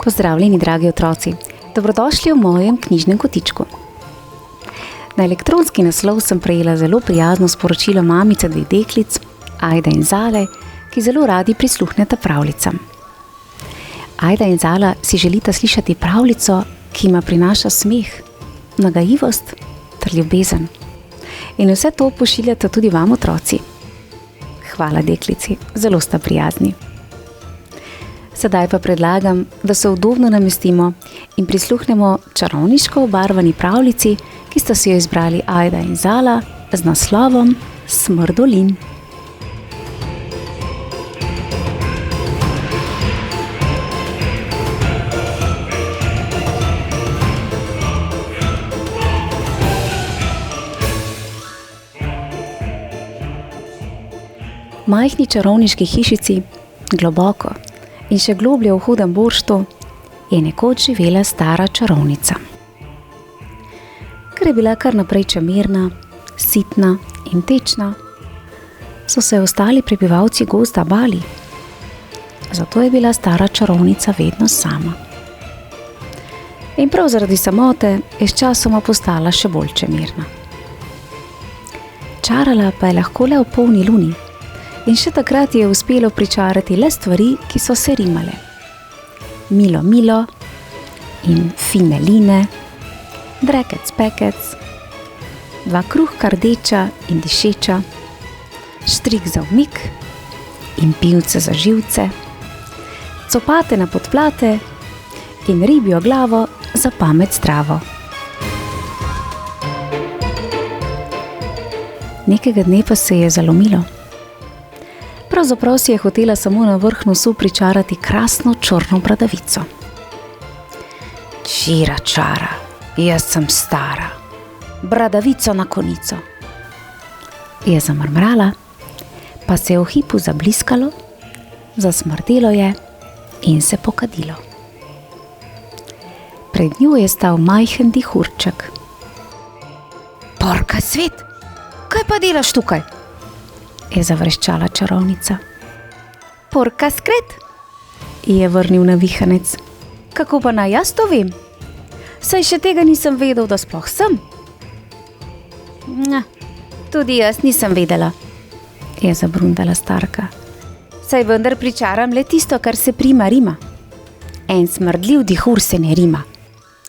Pozdravljeni, dragi otroci. Dobrodošli v mojem knjižnem kotičku. Na elektronski naslov sem prejela zelo prijazno sporočilo mamice dveh deklic, Ajda in Zale, ki zelo radi prisluhneta pravljicam. Ajda in Zala si želita slišati pravljico, ki ima prinaša smeh, nagajivost ter ljubezen. In vse to pošiljata tudi vam, otroci. Hvala, deklici, zelo sta prijazni. Sedaj pa predlagam, da se udobno namestimo in prisluhnemo čarovniško obarvani pravljici, ki sta si jo izbrali Ajda in Zala z naslovom Smrdolin. V majhni čarovniški hišici, globoko in še globlje v hudem borštu, je nekoč živela stara čarovnica. Ker je bila kar naprej čemerna, sitna in tečna, so se ostali prebivalci gozda bali. Zato je bila stara čarovnica vedno sama. In prav zaradi samote je sčasoma postala še bolj čemerna. Čarala pa je lahko le v polni luni. In še takrat je uspelo pričarati le stvari, ki so se rimale. Milo, milo in fine line, drekec, pekec, dva kruhka rdeča in dišeča, štrik za umik in pivce za živce, copate na podplate in ribjo glavo za pamet zdravo. Nekega dne pa se je zalomilo. Pravzaprav si je hotela samo na vrh nosu pričarati krasno črno bradavico. Čira čara, jaz sem stara, bradavico na konico. Je zamrmrala, pa se je v hipu zabliskalo, zasmrdelo je in se pokadilo. Pred njo je stal majhen dihurček. Porka svet, kaj pa delaš tukaj? Je zavreščala čarovnica. Porka skret, je vrnil navihanec. Kako pa naj jaz to vem? Saj še tega nisem vedel, da sploh sem. Tudi jaz nisem vedela, je zabrundala starka. Saj vendar pričaram le tisto, kar se prima rima. En smrdljiv dihur se ne rima.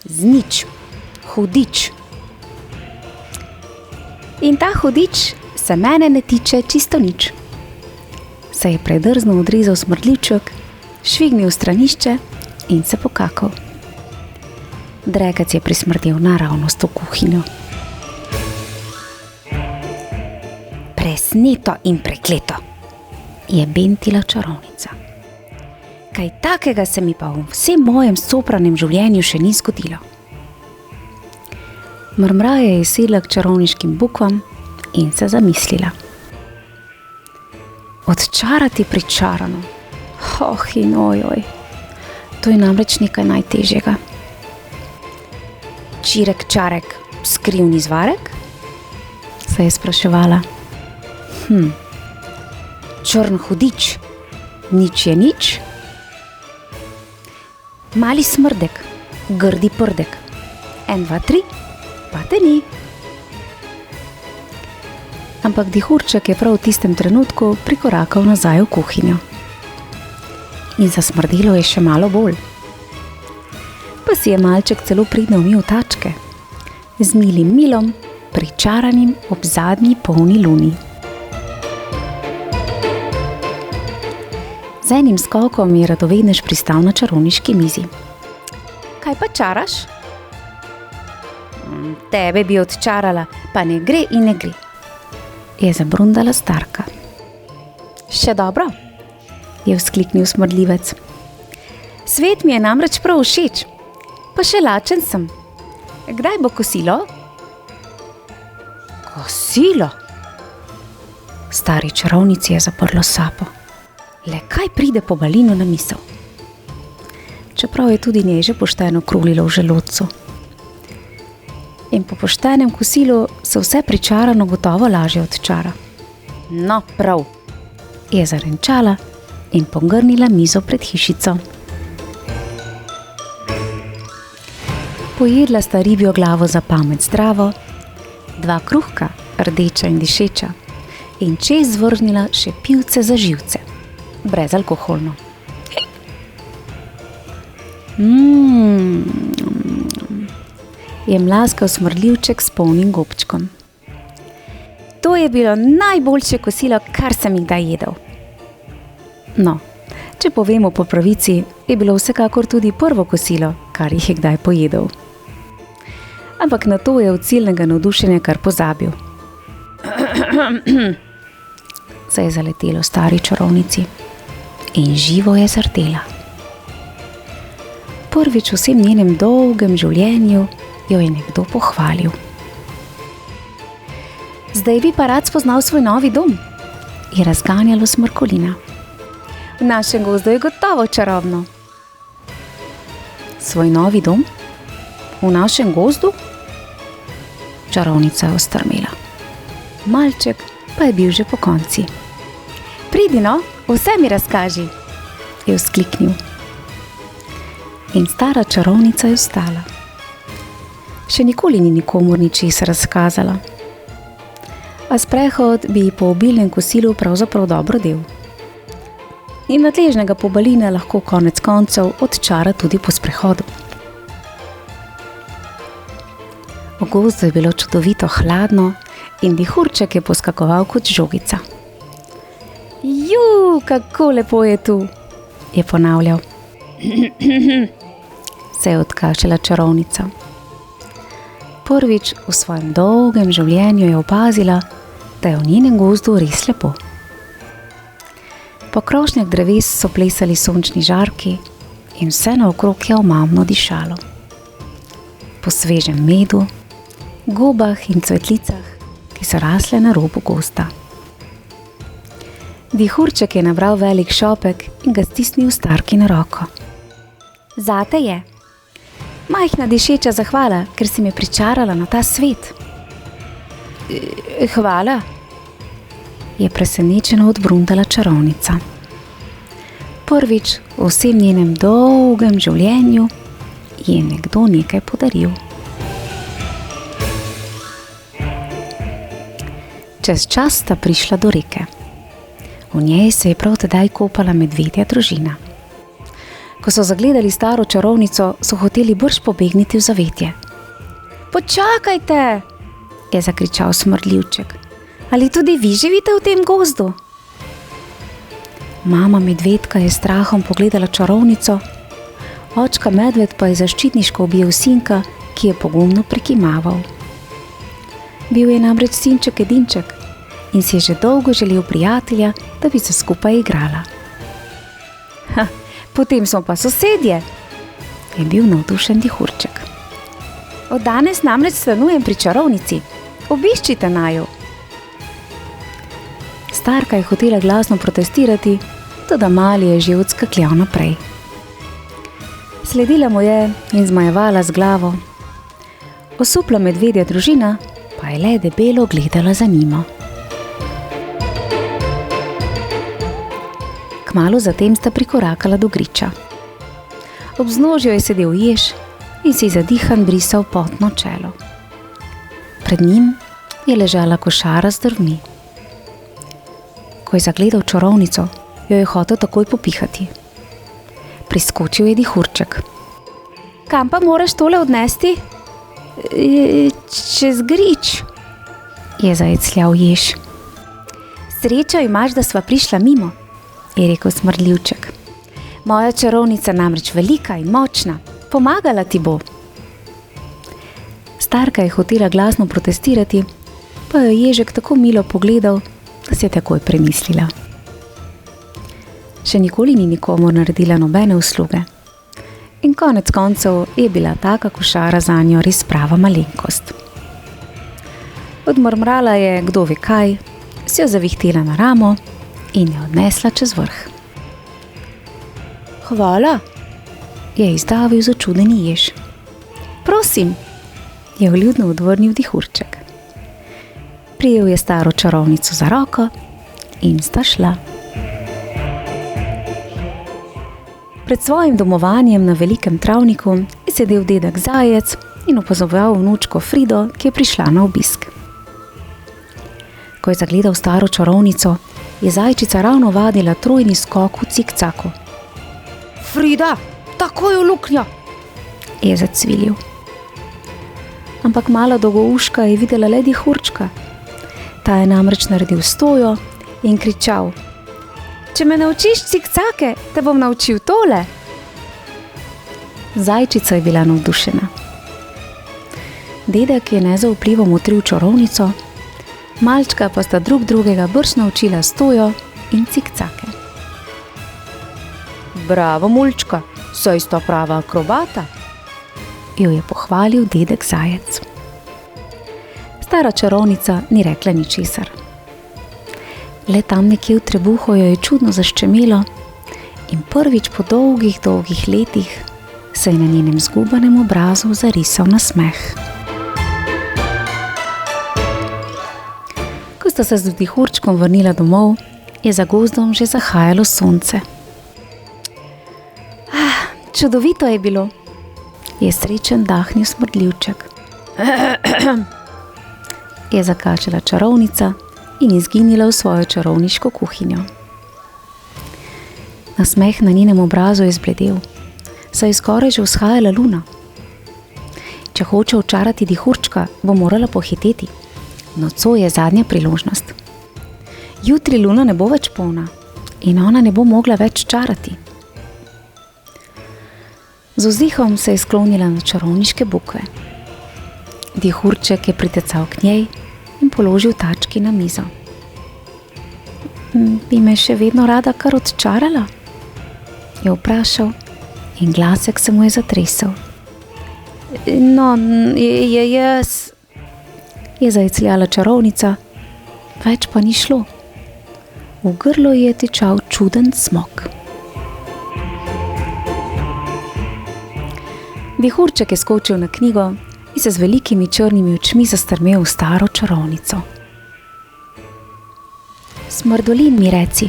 Znič, hudič. In ta hudič se mene ne tiče čisto nič. Se je predrzno odrezal smrdljivček, švignil stranišče in se pokakal. Drekec je prismrdel naravnost v kuhinjo. Presneto in prekleto, je bentila čarovnica. Kaj takega se mi pa v vsem mojem sopranem življenju še ni zgodilo. Mrmraje je sedla k čarovniškim bukvam in se zamislila. Odčarati pričarano. In ojoj. To je namreč nekaj najtežjega. Čirek čarek, skrivni zvarek? Se je spraševala. Črn hudič, nič je nič. Mali smrdek, grdi prdek. 1, 2, 3, pa te ni. Ampak dihurček je prav v tistem trenutku prikorakal nazaj v kuhinjo. In zasmrdelo je še malo bolj. Pa si je malček celo pridno umil tačke, z milim milom, pričaranim ob zadnji polni luni. Z enim skokom je radovednež pristal na čarovniški mizi. Kaj pa čaraš? Tebe bi odčarala, pa ne gre in ne gre, je zabrundala starka. Še dobro, je vzkliknil smrdljivec. Svet mi je namreč prav všeč, pa še lačen sem. Kdaj bo kosilo? Kosilo? Stari čarovnici je zaprlo sapo. Le kaj pride Pobalinu na misel? Čeprav je tudi njej že pošteno krulilo v želodcu. In po poštenem kosilu se vse pričarano gotovo lažje odčara. No, prav, je zarenčala in pogrnila mizo pred hišico. Pojedla sta ribjo glavo za pamet zdravo, 2 kruhka, rdeča in dišeča, in čez zvrznila še pivce za živce, brezalkoholno. Je mlaskal smrdljivček s polnim gobčkom. To je bilo najboljše kosilo, kar sem jih kdaj jedel. No, če povemo po pravici, je bilo vsekakor tudi prvo kosilo, kar jih je kdaj pojedel. Ampak na to je od silnega navdušenja kar pozabil. Se je zaletelo stari čarovnici in živo je zardela. Prvič v vsem njenem dolgem življenju jo je nekdo pohvalil. Zdaj bi pa rad spoznal svoj novi dom, je razganjalo smrkolina. V našem gozdu je gotovo čarobno. Svoj novi dom? V našem gozdu? Čarovnica je ostrmela. Malček pa je bil že po konci. Pridi no, vse mi razkaži, je vzkliknil. In stara čarovnica je vstala. Še nikoli ni nikomur ničesar razkazala. A sprehod bi ji po obilnem kosilu pravzaprav dobro del. In nadležnega Pobalina lahko konec koncev odčara tudi po sprehodu. V gozdu je bilo čudovito hladno in dihurček je poskakoval kot žogica. Ju, kako lepo je tu, je ponavljal. Se je odkašljala čarovnica. Prvič v svojem dolgem življenju je opazila, da je v njenem gozdu res lepo. Po krošnjah dreves so plesali sončni žarki in vse naokrog je omamno dišalo. Po svežem medu, gobah in cvetlicah, ki so rasle na robu gozda. Dihurček je nabral velik šopek in ga stisnil starki na roko. Zate je. Majhna dišeča zahvala, ker si me pričarala na ta svet. Hvala, je presenečeno odbruntala čarovnica. Prvič v vsem njenem dolgem življenju ji je nekdo nekaj podaril. Čez čas sta prišla do reke. V njej se je prav tedaj kopala medvedja družina. Ko so zagledali staro čarovnico, so hoteli brž pobegniti v zavetje. Počakajte, je zakričal smrdljivček. Ali tudi vi živite v tem gozdu? Mama medvedka je strahom pogledala čarovnico, očka medved pa je zaščitniško objel sinka, ki je pogumno prikimaval. Bil je namreč sinček edinček in si je že dolgo želel prijatelja, da bi se skupaj igrala. Potem smo pa sosedje, je bil navdušen dihurček. Od danes namreč stanujem pri čarovnici, obiščite naju. Starka je hotela glasno protestirati, toda mali je že odskakljal naprej. Sledila mu je in zmajevala z glavo. Osupla medvedja družina pa je le debelo gledala za njima. Kmalu zatem sta prikorakala do griča. Ob vznožju je sedel jež in si zadihan brisal potno čelo. Pred njim je ležala košara z drvmi. Ko je zagledal čarovnico, jo je hotel takoj popihati. Priskočil je dihurček. Kam pa moraš tole odnesti? Čez grič, je zajecljal jež. Srečo imaš, da sva prišla mimo, je rekel smrdljivček. Moja čarovnica namreč velika in močna, pomagala ti bo. Starka je hotela glasno protestirati, pa jo ježek tako milo pogledal, da si je takoj premislila. Še nikoli ni nikomur naredila nobene usluge. In konec koncev je bila taka košara zanjo res prava malenkost. Odmrmrala je kdo ve kaj si jo zavihtela na ramo in jo odnesla čez vrh. Hvala, je izdavil začudeni jež. Prosim, je vljudno odvrnil dihurček. Prijel je staro čarovnico za roko in sta šla. Pred svojim domovanjem na velikem travniku je sedel dedek Zajec in opazoval vnučko Frido, ki je prišla na obisk. Ko je zagledal staro čarovnico, je zajčica ravno vadila trojni skok v cikcaku. Frida, takoj v luknjo, je zacvilil. Ampak mala dolgouška je videla le dihurčka. Ta je namreč naredil stojo in kričal: Če me naučiš cikcake, te bom naučil tole. Zajčica je bila navdušena. Dedek je nezaupljivo motril čarovnico, malčka pa sta drug drugega brž naučila stojo in cikcake. Bravo, mulčka, saj sta prava akrobata, jo je pohvalil dedek Zajec. Stara čarovnica ni rekla ničesar. Le tam nekje v trebuhu jo je čudno zaščemelo in prvič po dolgih letih se je na njenem zgubanem obrazu zarisal nasmeh. Ko sta se z dihurčkom vrnila domov, je za gozdom že zahajalo sonce. Čudovito je bilo, je srečen dahnil smrdljivček. Je zakačala čarovnica in izginila v svojo čarovniško kuhinjo. Nasmeh na njenem obrazu je zbledel, saj je skoraj že vzhajala luna. Če hoče očarati dihurčka, bo morala pohiteti. Nocoj je zadnja priložnost. Jutri luna ne bo več polna in ona ne bo mogla več čarati. Z vzdihom se je sklonila na čarovniške bukve. Dihurček je pritecal k njej in položil tački na mizo. Bi me še vedno rada kar odčarala? Je vprašal in glasek se mu je zatresel. No, jaz, je zajecljala čarovnica, več pa ni šlo. V grlu je tičal čuden cmok. Dihurček je skočil na knjigo in se z velikimi črnimi očmi zastrmel v staro čarovnico. Smrdolin mi reci,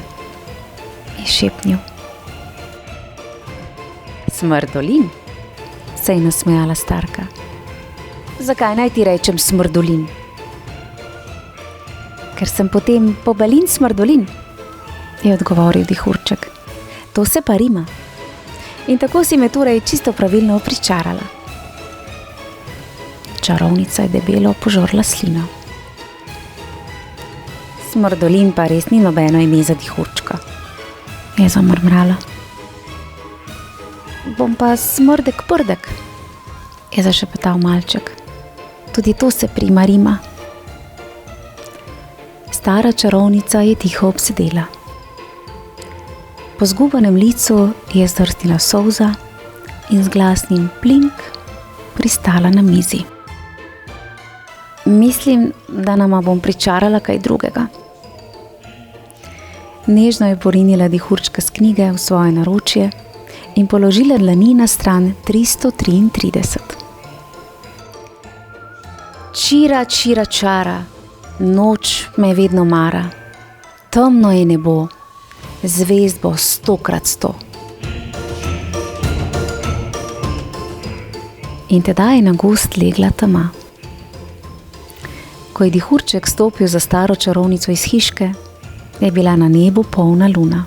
je šepnil. Smrdolin, se je nasmejala starka. Zakaj naj ti rečem smrdolin? Ker sem potem pobelin smrdolin, je odgovoril dihurček. To se pa rima. In tako si me torej čisto pravilno pričarala. Čarovnica je debelo požorla slino. Smrdolin pa res ni nobeno ime za dihurčka, je zamrmrala. Bom pa smrdek prdek, je zašepetal malček. Tudi to se prima rima. Stara čarovnica je tiho obsedela. Po zgubanem licu je zdrsnila solza in z glasnim plink pristala na mizi. Mislim, da nama bom pričarala kaj drugega. Nežno je porinila dihurčka s knjige v svoje naročje in položila dlani na stran 333. Čira, čira, čara, noč me vedno mara, temno je nebo, zvezd bo 100x100. In tedaj je na gozd legla tema. Ko je dihurček stopil za staro čarovnico iz hiške, je bila na nebu polna luna.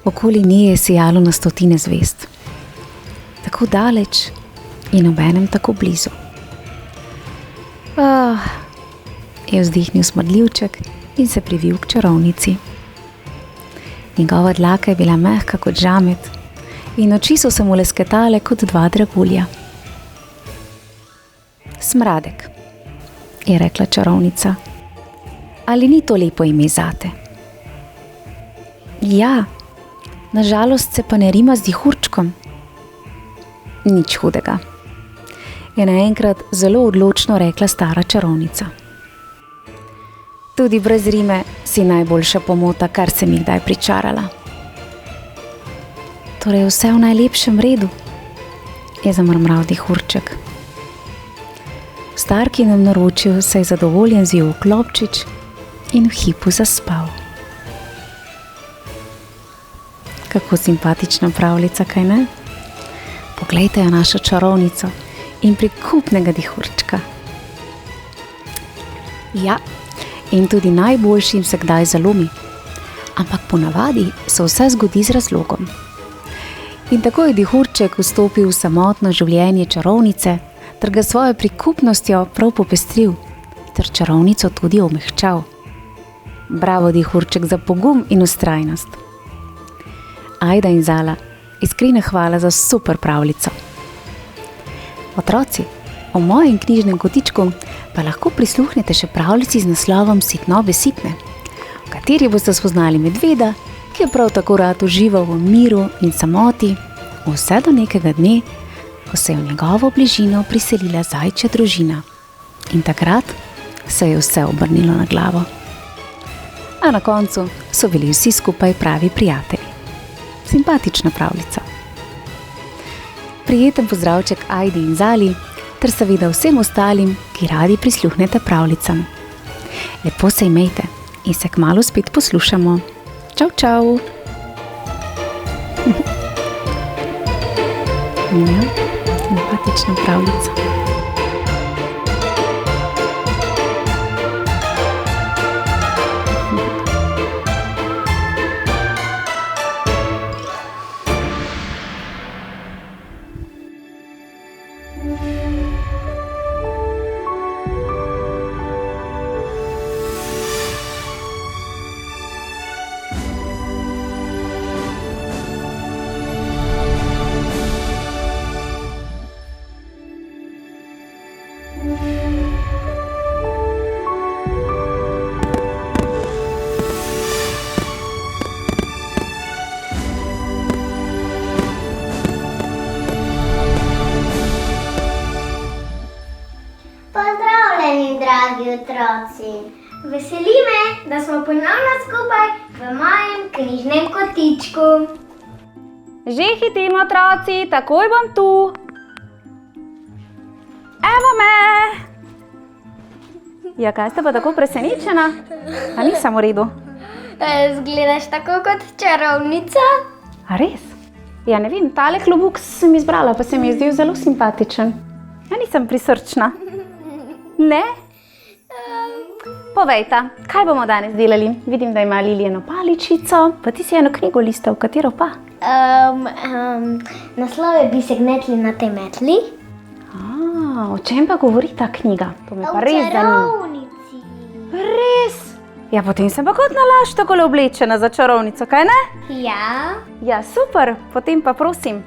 Okoli nje je sijalo na stotine zvezd. Tako daleč in obenem tako blizu. Je vzdihnil smrdljivček in se privil k čarovnici. Njegova dlaka je bila mehka kot žamet in oči so se mu lesketale kot dva dragulja. Smradek, je rekla čarovnica. Ali ni to lepo ime zate? Ja, nažalost se pa ne rima z dihurčkom. Nič hudega, je naenkrat zelo odločno rekla stara čarovnica. Tudi brez rime si najboljša pomota, kar sem jih kdaj pričarala. Torej vse v najlepšem redu, je zamrmral dihurček. V starkinem naročju se je zadovoljen zvil v klobčič in v hipu zaspal. Kako simpatična pravljica, kaj ne? Poglejte jo našo čarovnico in prikupnega dihurčka. Ja, in tudi najboljšim se kdaj zalomi, ampak ponavadi se vse zgodi z razlogom. In tako je dihurček vstopil v samotno življenje čarovnice, ter ga svojo prikupnostjo prav popestril, ter čarovnico tudi omehčal. Bravo, dihurček, za pogum in vztrajnost. Ajda in Zala, iskrena hvala za super pravljico. Otroci, v mojem knjižnem kotičku pa lahko prisluhnete še pravljici z naslovom Sitnobe sitne, v kateri boste spoznali medveda, ki je prav tako rad užival v miru in samoti, vse do nekega dne, ko se je v njegovo bližino priselila zajčja družina. In takrat se je vse obrnilo na glavo. A na koncu so bili vsi skupaj pravi prijatelji. Simpatična pravljica. Prijeten pozdravček Ajdi in Zali, ter seveda vsem ostalim, ki radi prisluhnete pravljicam. Lepo se imejte in se kmalu spet poslušamo. Čau, čau! Ja, simpatična pravljica. Pozdravljeni, dragi otroci! Veseli me, da smo ponovno skupaj v mojem knjižnem kotičku. Že hitim, otroci, takoj bom tu. Evo me! Ja, kaj ste pa tako presenečena? A nisem v redu? Zgledaš tako kot čarovnica? A res? Ja, ne vem, tale klobuk sem izbrala, pa se mi je zdel zelo simpatičen. Ja, nisem prisrčna. Ne? Povejta, kaj bomo danes delali? Vidim, da ima Lilijano paličico, pa ti si eno knjigo listal, katero pa? Naslov je Bi se gnetli na tej metli. O čem pa govori ta knjiga? To me pa res zanima. O čarovnici. Res? Ja, potem sem pa kot nalašč takole oblečena za čarovnico, kaj ne? Ja. Ja, super, potem pa prosim.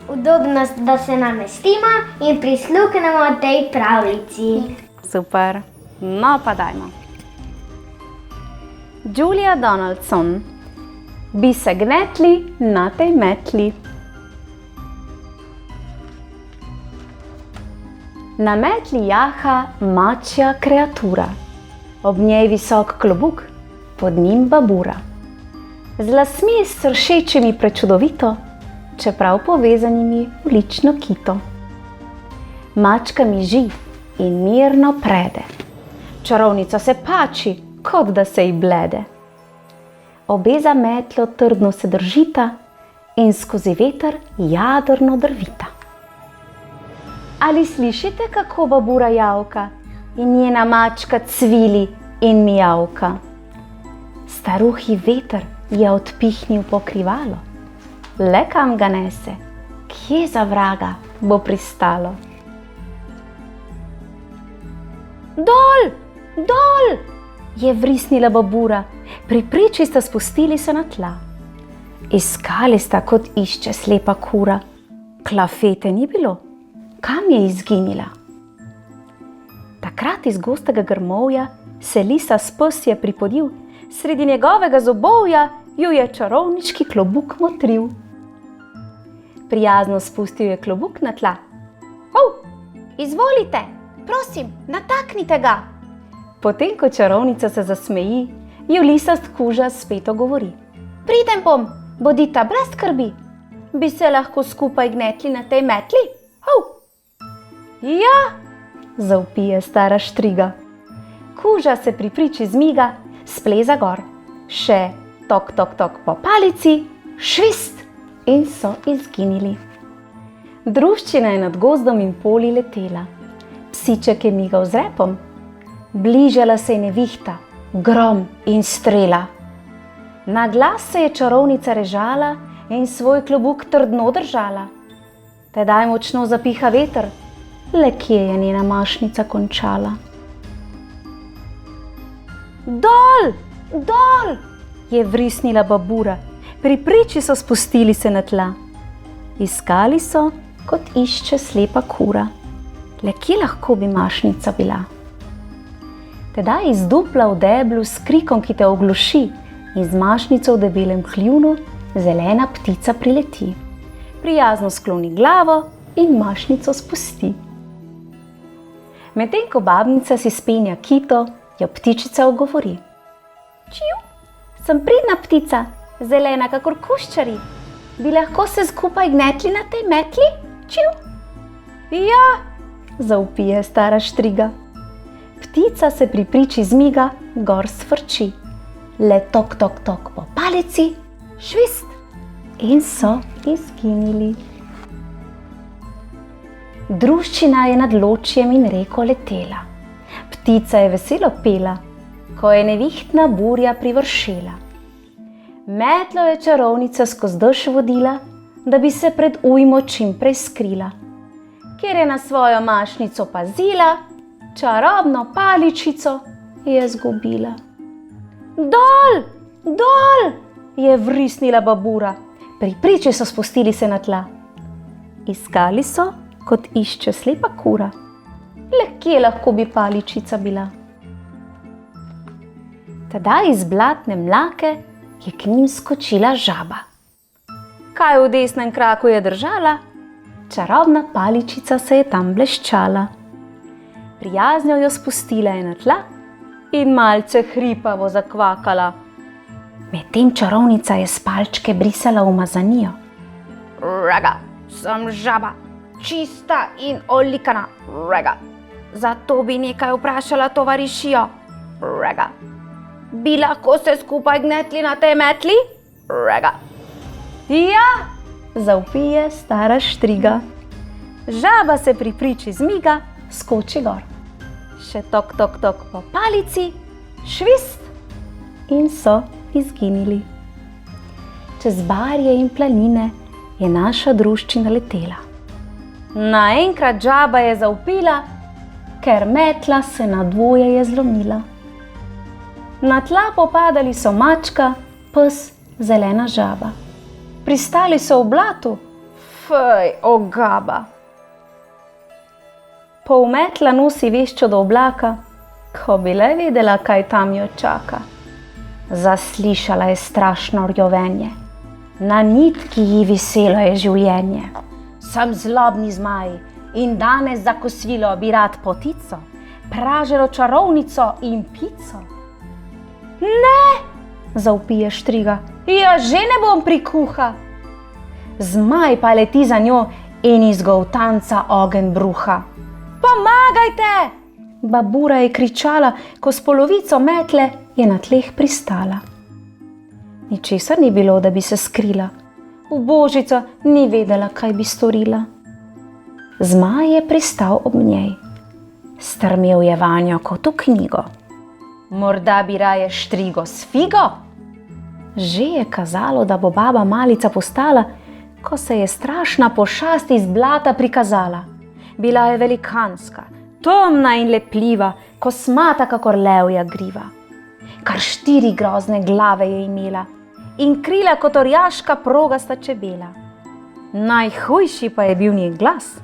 Udobno, da se namestimo in prisluhnemo tej pravljici. Super, no pa dajmo. Julia Donaldson. Bi se gnetli na tej metli. Na metli jaha mačja kreatura. Ob njej visok klobuk, pod njim babura. Z lasmi sršečimi prečudovito, čeprav povezanimi v lično kito. Mačka miži in mirno prede. Čarovnica se pači, kot da se ji blede. Obe za metlo trdno se držita in skozi veter jadrno drvita. Ali slišite, kako babura javka in njena mačka cvili in mijavka? Staruhi veter je odpihnil pokrivalo. Le kam ga nese, kje za vraga bo pristalo? Dol, dol, je vrisnila babura, pri priči sta spustili se na tla. Iskali sta, kot išče slepa kura, klafete ni bilo, kam je izginila? Takrat iz gostega grmovja se lisa s psje pripodil, sredi njegovega zobovja ju je čarovniški klobuk motril. Prijazno spustil je klobuk na tla. Izvolite, prosim, nataknite ga. Potem, ko čarovnica se zasmeji, ji lisast kuža spet ogovori. Pridem bom, bodita brez skrbi. Bi se lahko skupaj gnetli na tej metli? Hov! Ja, zavpije stara štriga. Kuža se pri priči zmiga, spleza gor. Še tok, tok, tok po palici, švist in so izginili. Druščina je nad gozdom in poli letela. Psiček je migal z repom. Bližala se je nevihta, grom in strela. Na glas se je čarovnica režala in svoj klobuk trdno držala. Tedaj močno zapiha veter, le kje je njena mašnica končala. Dol, dol, je vrisnila babura, pri priči so spustili se na tla. Iskali so, kot išče slepa kura, le kje lahko bi mašnica bila. Tedaj iz dupla v deblu s krikom, ki te ogluši, iz mašnico v debelem kljunu zelena ptica prileti. Prijazno skloni glavo in mašnico spusti. Medtem ko babnica si spenja kito, jo ptičica ogovori. Čiu, sem pridna ptica, zelena kakor kuščari. Bi lahko se skupaj gnetli na tej metli? Čiu. Ja, zavpije stara štriga. Ptica se pri priči zmiga, gor sfrči. Le tok, tok, tok po palici, švist in so izginili. Druščina je nad ločjem in reko letela. Ptica je veselo pela, ko je nevihtna burja privršela. Metlo je čarovnica skozi dež vodila, da bi se pred ujmo čim prej skrila. Ker je na svojo mašnico pazila, čarobno paličico je zgubila. Dol, dol, je vrisnila babura, pri priči so spustili se na tla. Iskali so, kot išče slepa kura, le kje lahko bi paličica bila. Tedaj iz blatne mlake je k njim skočila žaba. Kaj v desnem kraku je držala? Čarobna paličica se je tam bleščala. Prijazno jo spustila je na tla in malce hripavo zakvakala. Medtem čarovnica je s palčke brisala umazanijo. Rega, sem žaba, čista in olikana, rega. Zato bi nekaj vprašala tovarišijo, rega. Bi lahko se skupaj gnetli na tej metli, rega. Ja, zavpije stara štriga. Žaba se pri priči zmiga, skoči gor. Še tok, tok, tok po palici, švist in so izginili. Čez barje in planine je naša druščina letela. Naenkrat žaba je zavpila, ker metla se na dvoje je zlomila. Na tla popadali so mačka, pes, zelena žaba. Pristali so v blatu, fej, ogaba. Polmetla nosi veščo do oblaka, ko bi le vedela, kaj tam jo čaka. Zaslišala je strašno rjovenje, na nitki ji viselo je življenje. Sem zlobni zmaj in danes za kosilo bi rad potico, praženo čarovnico in pico. Ne, zavpije štriga, ja že ne bom prikuha. Zmaj pa leti za njo in iz goltanca ogenj bruha. Pomagajte! Babura je kričala, ko s polovico metle je na tleh pristala. Ničesar ni bilo, da bi se skrila. Ubožica ni vedela, kaj bi storila. Zmaj je pristal ob njej. Strmel je vanjo kot v knjigo. Morda bi raje štrigo s figo? Že je kazalo, da bo baba malica postala, ko se je strašna pošast iz blata prikazala. Bila je velikanska, temna in lepljiva, kosmata kakor levja griva. Kar 4 grozne glave je imela in krila kot orjaška progasta čebela. Najhujši pa je bil njen glas.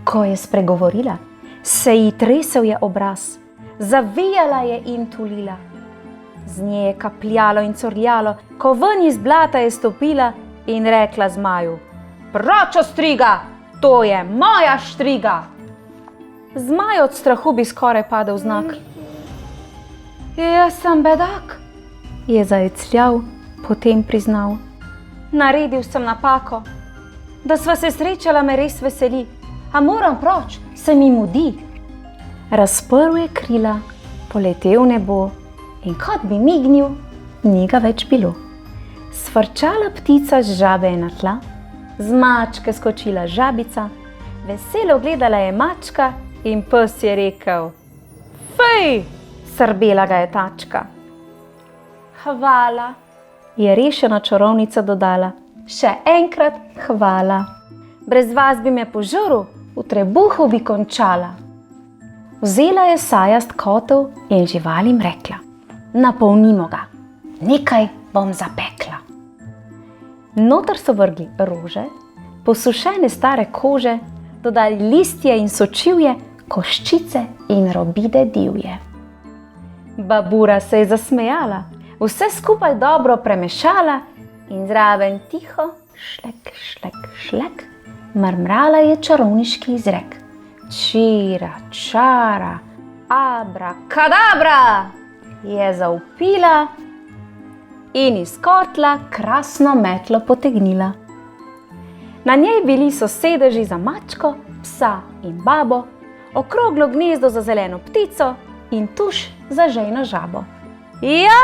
Ko je spregovorila, se ji tresel je obraz, zavijala je in tulila. Z nje je kapljalo in curljalo, ko ven iz blata je stopila in rekla zmaju: Proč ostriga, to je moja štriga! Zmaj od strahu bi skoraj padel znak. Jaz sem bedak, je zajecljal, potem priznal. Naredil sem napako. Da sva se srečala, me res veseli, a moram proč, se mi mudi. Razprl je krila, poletel v nebo in kot bi mignil, ni ga več bilo. Sfrčala ptica z žabe je na tla, z mačke skočila žabica, veselo gledala je mačka in pes je rekel: Fej, srbela ga je tačka. Hvala, je rešena čarovnica dodala, še enkrat hvala. Brez vas bi me požrl, v trebuhu bi končala. Vzela je sajast kotel in živalim rekla: Napolnimo ga, nekaj bom zapekla. Noter so vrgli rože, posušene stare kože, dodali listje in sočivje, koščice in robide divje. Babura se je zasmejala, vse skupaj dobro premešala in zraven tiho, šlek, šlek, šlek, mrmrala je čarovniški izrek. Čira, čara, abra, kadabra, je zavpila in iz kotla krasno metlo potegnila. Na njej bili so sedeži za mačko, psa in babo, okroglo gnezdo za zeleno ptico in tuš za žejno žabo. Ja,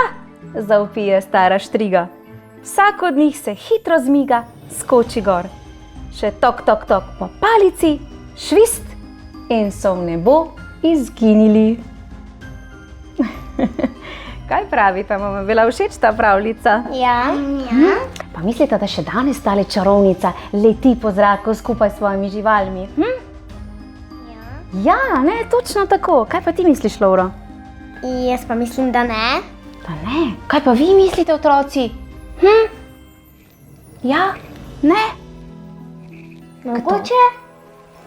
zavpije stara štriga, vsak od njih se hitro zmiga, skoči gor. Še tok, tok, tok po palici, švist in so v nebo izginili. Kaj pravite, vam je bila všeč ta pravljica? Ja. Pa mislite, da še danes tale čarovnica leti po zraku skupaj s svojimi živalmi? Ja, ne, točno tako. Kaj pa ti misliš, Lovro? Jaz pa mislim, da ne. Da ne? Kaj pa vi mislite, otroci? Ja, ne? Mogoče?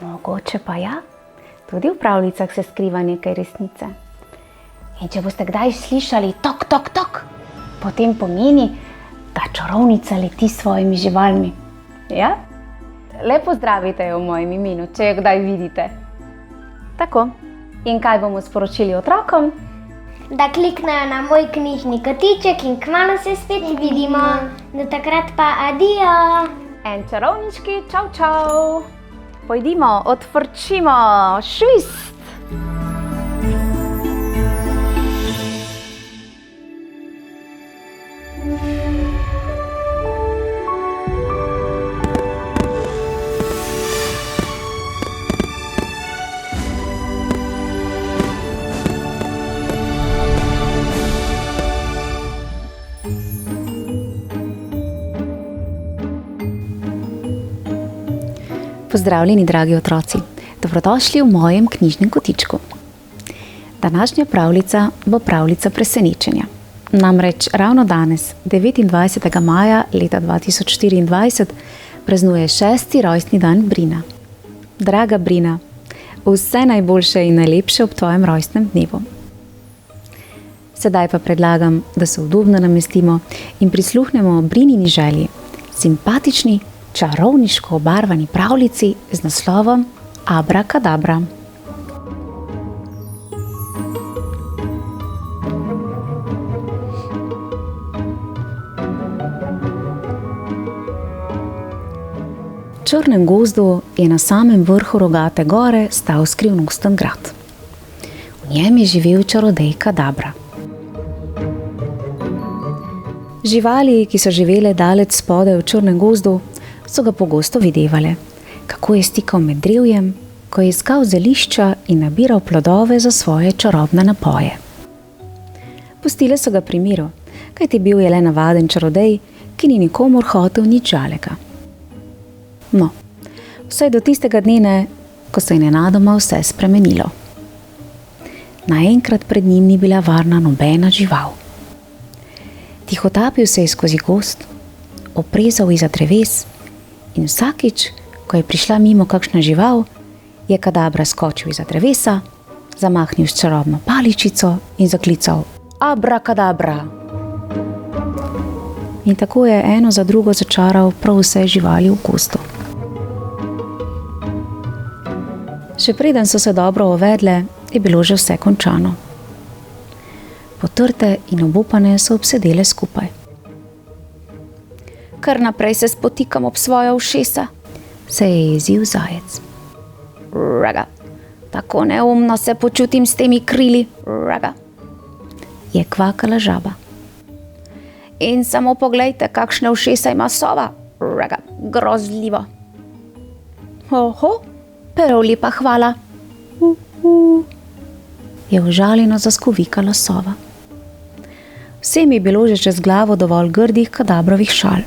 Mogoče pa ja. Tudi v pravljicah se skriva nekaj resnice. In če boste kdaj slišali tok, tok, tok, potem pomeni, da čarovnica leti s svojimi živalmi. Ja? Lepo zdravite jo v mojem imenu, če jo kdaj vidite. Tako. In kaj bomo sporočili otrokom? Da kliknejo na moj knjižni kotiček in kmalu se spet vidimo. Do takrat pa adijo. En čarovniški čau, čau. Pojdimo, odfrčimo, švist. Pozdravljeni, dragi otroci. Dobrodošli v mojem knjižnem kotičku. Današnja pravljica bo pravljica presenečenja. Namreč ravno danes, 29. maja leta 2024, praznuje 6. rojstni dan Brina. Draga Brina, vse najboljše in najlepše ob tvojem rojstnem dnevu. Sedaj pa predlagam, da se udobno namestimo in prisluhnemo Brinini želji, simpatični, čarovniško obarvani pravljici z naslovom Abra kadabra. V črnem gozdu je na samem vrhu Rogate gore stal skrivnosten grad. V njem je živel čarodej Kadabra. Živali, ki so živele daleč spodaj v črnem gozdu, so ga pogosto videvale, kako je stikal med drevjem, ko je iskal zelišča in nabiral plodove za svoje čarobne napoje. Pustile so ga pri miru, kajti bil je le navaden čarodej, ki ni nikomur hotel nič žalega. No, vsaj do tistega dne ne, ko se je nenadoma vse spremenilo. Naenkrat pred njim ni bila varna nobena žival. Tihotapil se je skozi gozd, oprezal izza dreves in vsakič, ko je prišla mimo kakšna žival, je Kadabra skočil izza drevesa, zamahnil s čarobno paličico in zaklical Abra kadabra. In tako je eno za drugo začaral prav vse živali v gozdu. Še preden so se dobro uvedle, je bilo že vse končano. potrte in obupane so obsedele skupaj. Kar naprej se spotikam ob svoja ušesa, se je jezil zajec. Raga, tako neumno se počutim s temi krili, raga, je kvakala žaba. In samo poglejte, kakšne ušesa ima sova, raga, grozljivo. Oho, pero lepa hvala, je užaljeno zaskuvikala sova. Vsem je bilo že čez glavo dovolj grdih kadabrovih šal.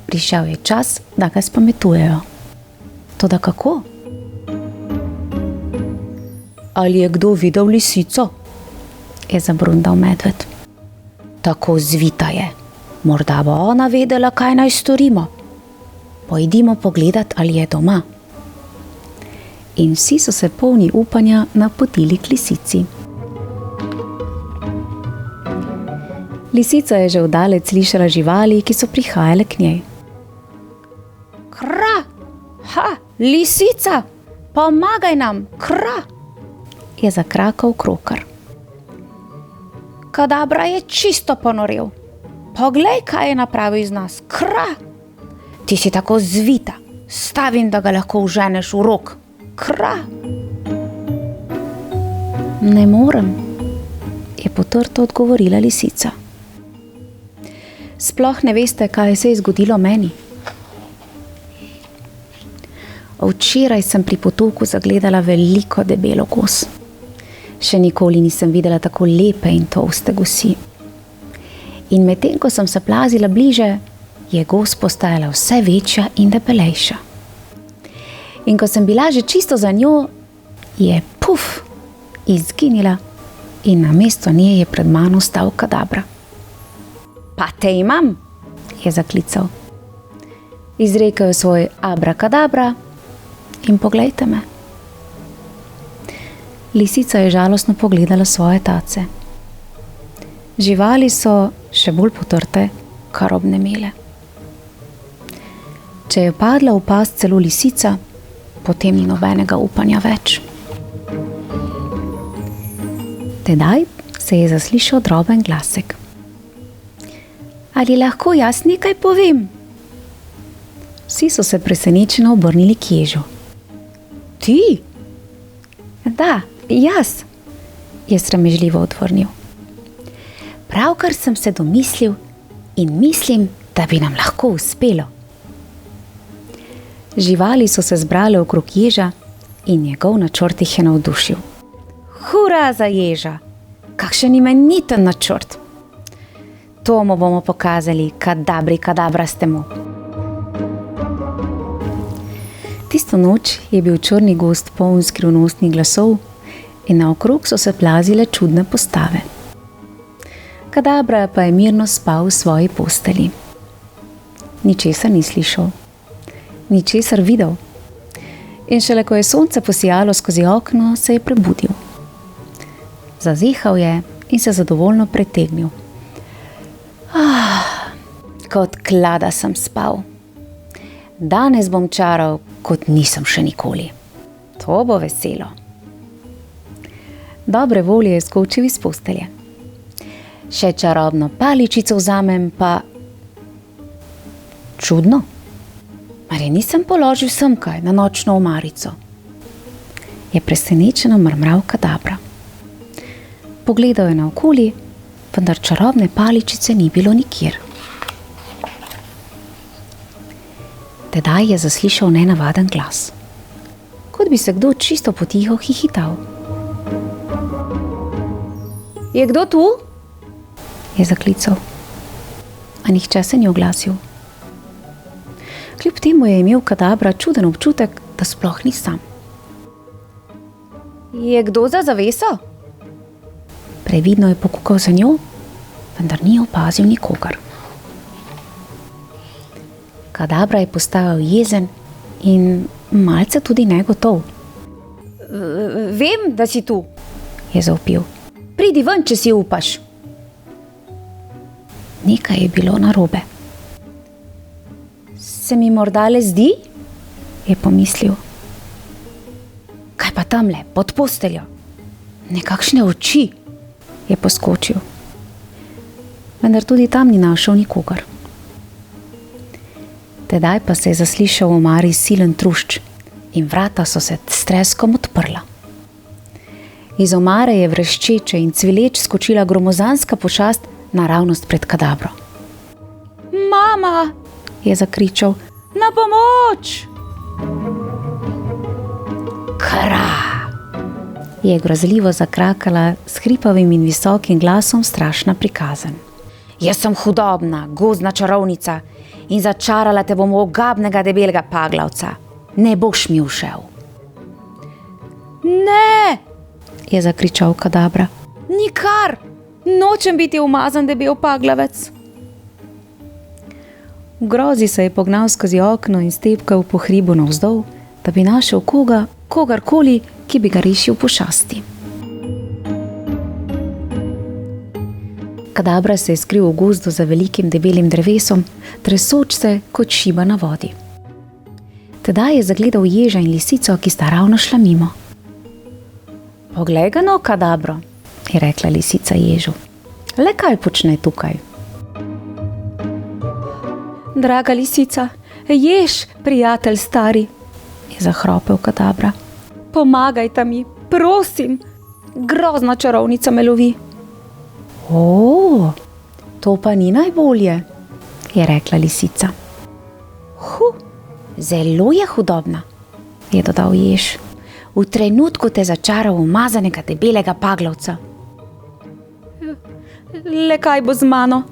Prišel je čas, da ga spametujejo. Toda kako? Ali je kdo videl lisico? Je zabrundal medved. Tako zvita je. Morda bo ona vedela, kaj naj storimo. Pojdimo pogledat, ali je doma. In vsi so se polni upanja napotili k lisici. Lisica je že vdalec slišala živali, ki so prihajale k njej. Kra! Ha! Lisica! Pomagaj nam! Kra! Je zakrakal krokar. Kadabra je čisto ponorel. Poglej, kaj je napravil iz nas. Kra! Ti si tako zvita. Stavim, da ga lahko uženeš v rok. Kra! Ne morem, je potrto odgovorila lisica. Sploh ne veste, kaj se je zgodilo meni. Včeraj sem pri potoku zagledala veliko debelo gos. Še nikoli nisem videla tako lepe in tolste gosi. In medtem, ko sem se plazila bliže, je gos postajala vse večja in debelejša. In ko sem bila že čisto za njo, je puf, izginila in namesto nje je pred mano stal kadabra. Pa te imam, je zaklical. Izrekel je svoj abrakadabra in poglejte me. Lisica je žalostno pogledala svoje tace. Živali so še bolj potrte, kar obnemele. Če je padla v past celo lisica, potem ni nobenega upanja več. Tedaj se je zaslišal droben glasek. Ali lahko jaz nekaj povem? Vsi so se presenečeno obrnili k ježu. Ti? Da, jaz, je sramežljivo odvrnil. Pravkar sem se domislil in mislim, da bi nam lahko uspelo. Živali so se zbrale okrog ježa in njegov načrt jih je navdušil. Hura za ježa! Kakšen imeniten načrt! To mu bomo pokazali, kadabra ste mu. Tisto noč je bil črni gozd poln skrivnostnih glasov in naokrog so se plazile čudne postave. Kadabra pa je mirno spal v svoji posteli. Ničesar ni slišal, ničesar videl. In šele ko je sonce posijalo skozi okno, se je prebudil. Zazihal je in se zadovoljno pretegnil. Kot klada sem spal. Danes bom čaral, kot nisem še nikoli. To bo veselo. Dobre volje je skočil iz postelje. Še čarobno paličico vzamem, pa... Čudno. Mar je nisem položil semkaj na nočno omarico? Je presenečeno mrmral kadabra. Pogledal je naokoli, vendar čarobne paličice ni bilo nikjer. Tedaj je zaslišal nenavaden glas. Kot bi se kdo čisto potiho hihital. Je kdo tu? Je zaklical. A nihče se ni oglasil. Kljub temu je imel kadabra čuden občutek, da sploh ni sam. Je kdo za zaveso? Previdno je pokukal za njo, vendar ni opazil nikogar. Kadabra je postajal jezen in malce tudi negotov. Vem, da si tu, je zavpil. Pridi ven, če si upaš. Nekaj je bilo narobe. Se mi morda le zdi? Je pomislil. Kaj pa tamle, pod posteljo? Nekakšne oči. je poskočil. Vendar tudi tam ni našel nikogar. Tedaj pa se je zaslišal v omari silen trušč in vrata so se s treskom odprla. Iz omare je vreščeče in cvileč skočila gromozanska pošast naravnost pred Kadabro. Mama, je zakričal, na pomoč! Kra! Je grozljivo zakrakala s hripavim in visokim glasom strašna prikazen. Jaz sem hudobna, gozdna čarovnica in začarala te bom ogabnega debelega paglavca. Ne boš mi ušel. Ne, je zakričal Kadabra. Nikar, nočem biti umazan debel paglavec. V grozi se je pognal skozi okno in stepkal po hribu navzdol, da bi našel kogarkoli, ki bi ga rešil pošasti. Kadabra se je skril v gozdu za velikim debelim drevesom, tresoč se kot šiba na vodi. Tedaj je zagledal ježa in lisico, ki sta ravno šla mimo. Poglej ga no, Kadabro, je rekla lisica ježu. Le kaj počne tukaj? Draga lisica, jež, prijatelj stari, je zahropel Kadabra. Pomagajta mi, prosim, grozna čarovnica me lovi. O, to pa ni najbolje, je rekla lisica. Zelo je hudobna, je dodal jež. V trenutku te začaral umazanega debelega paglavca. Le kaj bo z mano,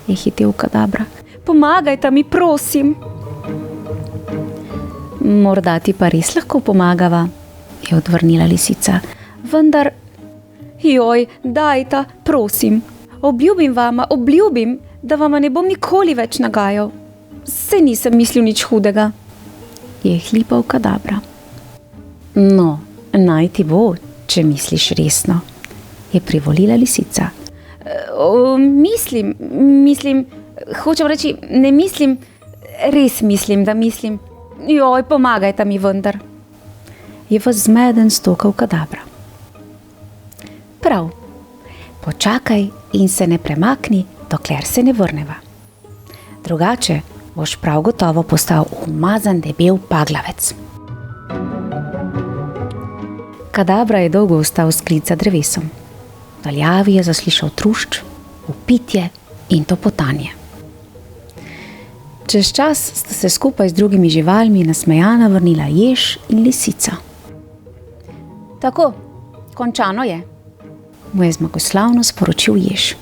je hitel Kadabra. Pomagajta mi, prosim. Morda ti pa res lahko pomagava, je odvrnila lisica. Vendar, joj, dajta, prosim. Obljubim, da vama ne bom nikoli več nagajal. Saj nisem mislil nič hudega, je hlipal Kadabra. No, naj ti bo, če misliš resno, je privolila lisica. Hočem reči, ne mislim, res mislim, da mislim. Joj, pomagajta mi vendar. Je vas zmeden stokal Kadabra. Prav, počakaj in se ne premakni, dokler se ne vrneva. Drugače boš prav gotovo postal umazan debel paglavec. Kadabra je dolgo ostal skrit za drevesom. V daljavi je zaslišal trušč, vpitje in topotanje. Čez čas sta se skupaj z drugimi živalmi nasmejana vrnila jež in lisica. Tako, končano je, mu je zmagoslavno sporočil jež.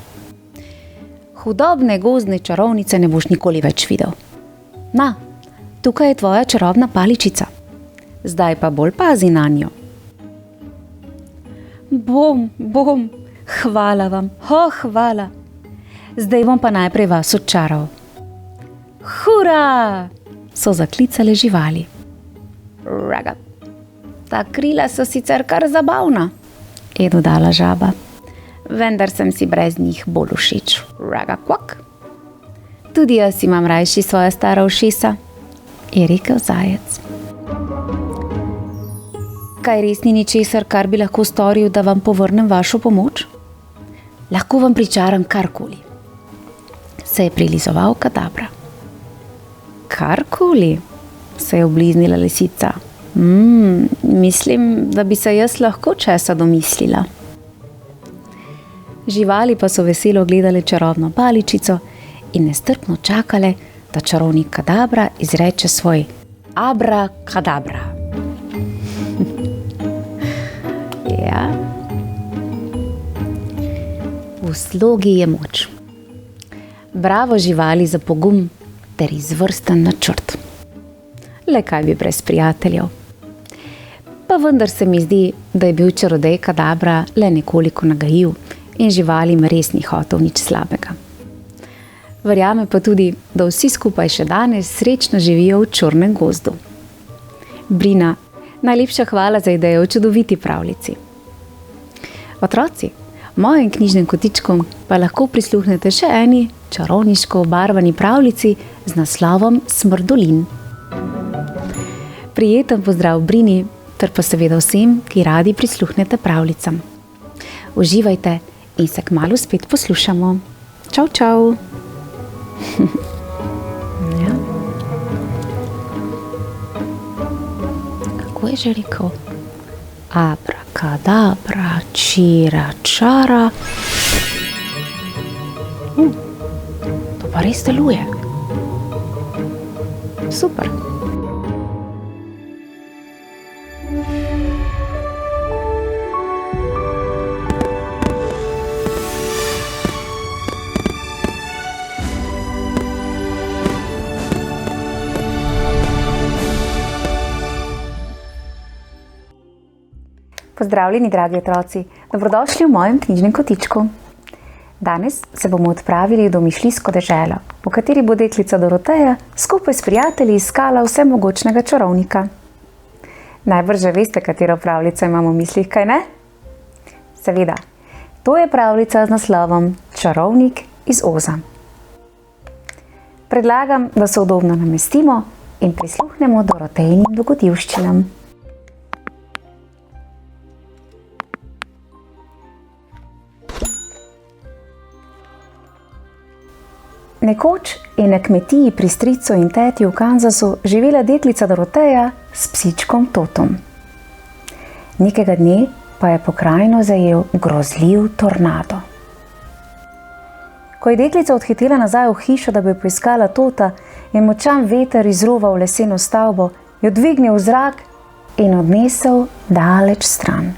Hudobne gozdne čarovnice ne boš nikoli več videl. Na, tukaj je tvoja čarobna paličica. Zdaj pa bolj pazi nanjo. Bom, hvala vam, hvala. Zdaj bom pa najprej vas odčaral. Hura! So zaklicale živali. Raga, ta krila so sicer kar zabavna, je dodala žaba. Vendar sem si brez njih bolj všeč. Raga, kvak. Tudi jaz imam rajši svoja stara ušesa, je rekel zajec. Kaj res ni ničesar, kar bi lahko storil, da vam povrnem vašo pomoč? Lahko vam pričaram karkoli, se je prilizoval Kadabra. Karkoli, se je obliznila lisica. Mislim, da bi se jaz lahko česa domislila. Živali pa so veselo gledale čarobno paličico in nestrpno čakale, da čarovnik Kadabra izreče svoj abrakadabra. Ja. V slogi je moč. Bravo živali za pogum ter izvrsten načrt. Le kaj bi brez prijateljev. Pa vendar se mi zdi, da je bil čarodej Kadabra le nekoliko nagajiv in živalim res ni hotel nič slabega. Verjame pa tudi, da vsi skupaj še danes srečno živijo v črnem gozdu. Brina, najlepša hvala za idejo o čudoviti pravljici. Otroci, mojim knjižnim kotičkom pa lahko prisluhnete še eni čarovniško obarvani pravljici z naslovom Smrdolin. Prijeten pozdrav Brini, ter pa seveda vsem, ki radi prisluhnete pravljicam. Uživajte in se kmalu spet poslušamo. Čau, čau. Ja. Kako je že rekel? Abrakadabra, čira, čara. To pa res deluje. Super. Pozdravljeni, dragi otroci, dobrodošli v mojem knjižnem kotičku. Danes se bomo odpravili v domišljijsko deželo, v kateri bo deklica Doroteja skupaj s prijatelji iskala vsemogočnega čarovnika. Najbrž že veste, katero pravljico imamo v mislih, kaj ne? Seveda, to je pravljica z naslovom Čarovnik iz Oza. Predlagam, da se udobno namestimo in prisluhnemo Dorotejnim dogodivščinam. Nekoč je na kmetiji pri stricu in teti v Kansasu živela deklica Doroteja s psičkom Totom. Nekega dne pa je pokrajino zajel grozljiv tornado. Ko je deklica odhitela nazaj v hišo, da bi poiskala Tota, je močan veter izruval leseno stavbo, jo dvignil v zrak in odnesel daleč stran.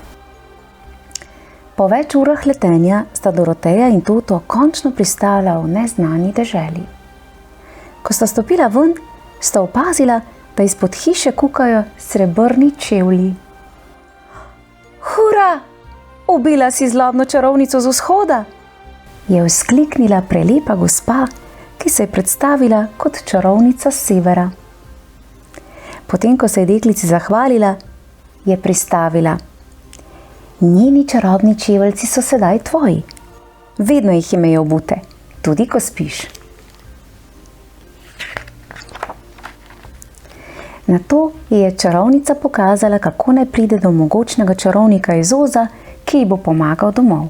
Po več urah letenja sta Doroteja in Toto končno pristala v neznani deželi. Ko sta stopila ven, sta opazila, da izpod hiše kukajo srebrni čevlji. Hura! Ubila si zlobno čarovnico z vzhoda! Je vzkliknila prelepa gospa, ki se je predstavila kot čarovnica s severa. Potem, ko se je deklici zahvalila, je pristavila: njeni čarobni čeveljci so sedaj tvoji. Vedno jih imej obute, tudi ko spiš. Nato je čarovnica pokazala, kako naj pride do mogočnega čarovnika iz Oza, ki ji bo pomagal domov.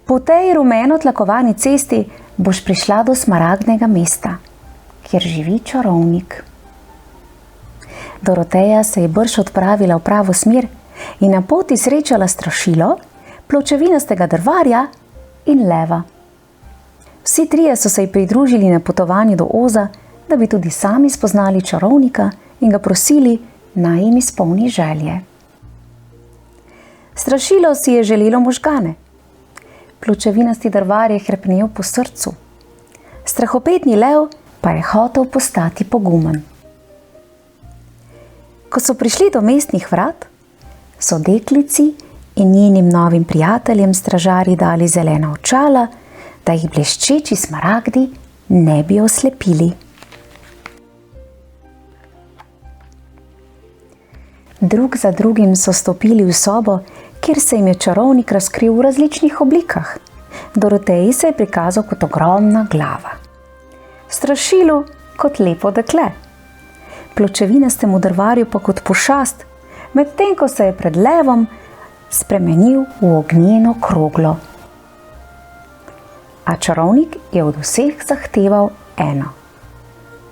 Po tej rumeno tlakovani cesti boš prišla do Smaragdnega mesta, kjer živi čarovnik. Doroteja se je brž odpravila v pravo smer in na poti srečala strašilo, pločevinastega drvarja in leva. Vsi trije so se ji pridružili na potovanju do Oza, da bi tudi sami spoznali čarovnika in ga prosili, naj jim izpolni želje. Strašilo si je želelo možgane. Pločevinasti drvar je hrepnel po srcu. Strahopetni lev pa je hotel postati pogumen. Ko so prišli do mestnih vrat, so deklici in njenim novim prijateljem stražarji dali zelena očala, da jih bleščeči smaragdi ne bi oslepili. Drug za drugim so stopili v sobo, kjer se jim je čarovnik razkril v različnih oblikah. Doroteji se je prikazal kot ogromna glava, strašilu kot lepo dekle, pločevinastemu drvarju pa kot pošast, medtem ko se je pred levom spremenil v ognjeno kroglo. A čarovnik je od vseh zahteval eno: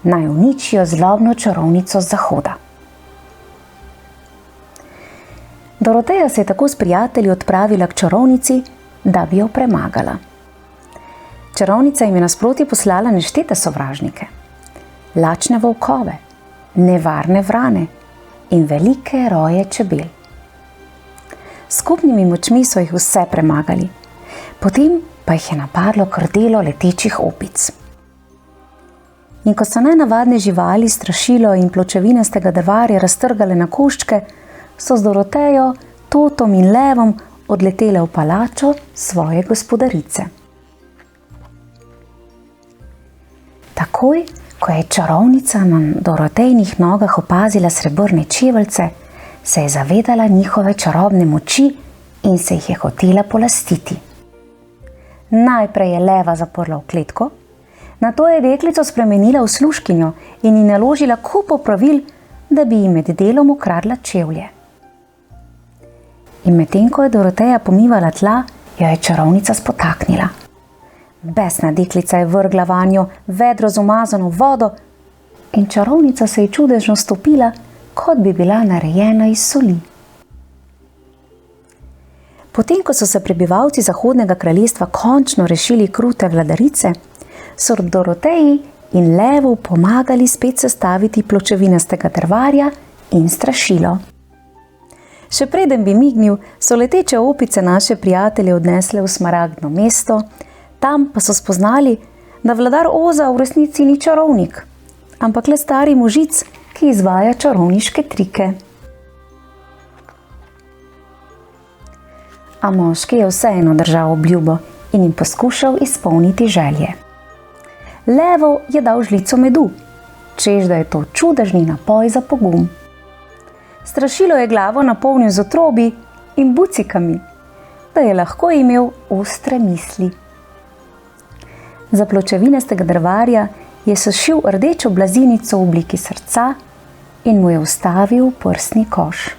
naj uničijo zlobno čarovnico z zahoda. Doroteja se je tako s prijatelji odpravila k čarovnici, da bi jo premagala. Čarovnica jim je nasproti poslala neštete sovražnike, lačne volkove, nevarne vrane in velike roje čebel. Skupnimi močmi so jih vse premagali, potem pa jih je napadlo krdelo letečih opic. In ko so nenavadne živali strašilo in pločevinastega drvarja raztrgale na koščke, so z Dorotejo, Totom in levom odletele v palačo svoje gospodarice. Takoj, ko je čarovnica na Dorotejnih nogah opazila srebrne čeveljce, se je zavedala njihove čarobne moči in se jih je hotela polastiti. Najprej je leva zaprla v kletko, nato je deklico spremenila v služkinjo in ji naložila kup opravil, da bi ji med delom ukradla čevlje. In medtem ko je Doroteja pomivala tla, jo je čarovnica spotaknila. Besna deklica je vrgla vanjo vedro z umazano vodo in čarovnica se je čudežno stopila, kot bi bila narejena iz soli. Potem, ko so se prebivalci Zahodnega kraljestva končno rešili krute vladarice, so Doroteji in levu pomagali spet sestaviti pločevinastega drvarja in strašilo. Še preden bi mignil, so leteče opice naše prijatelje odnesle v Smaragdno mesto, tam pa so spoznali, da vladar Oza v resnici ni čarovnik, ampak le stari možic, ki izvaja čarovniške trike. A moški je vseeno držal obljubo in jim poskušal izpolniti želje. Levu je dal žlico medu, češ da je to čudežni napoj za pogum. Strašilo je glavo napolnil z otrobi in bucikami, da je lahko imel ostre misli. Za pločevinastega drvarja je sešil rdečo blazinico v obliki srca in mu je vstavil prsni koš.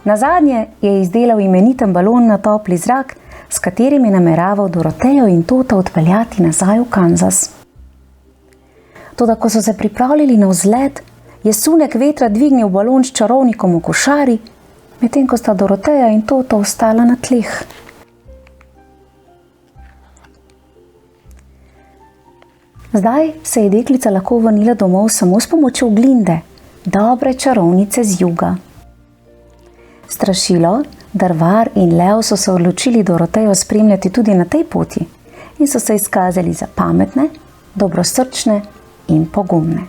Nazadnje je izdelal imeniten balon na topli zrak, s katerim je nameraval Dorotejo in Tota odpeljati nazaj v Kansas. Toda ko so se pripravljali na vzlet, je sunek vetra dvignil balon s čarovnikom v košari, medtem ko sta Doroteja in Tota ostala na tleh. Zdaj se je deklica lahko vrnila domov samo s pomočjo Glinde, dobre čarovnice z juga. Strašilo, Drvar in Lev so se odločili Dorotejo spremljati tudi na tej poti in so se izkazali za pametne, dobrosrčne in pogumne.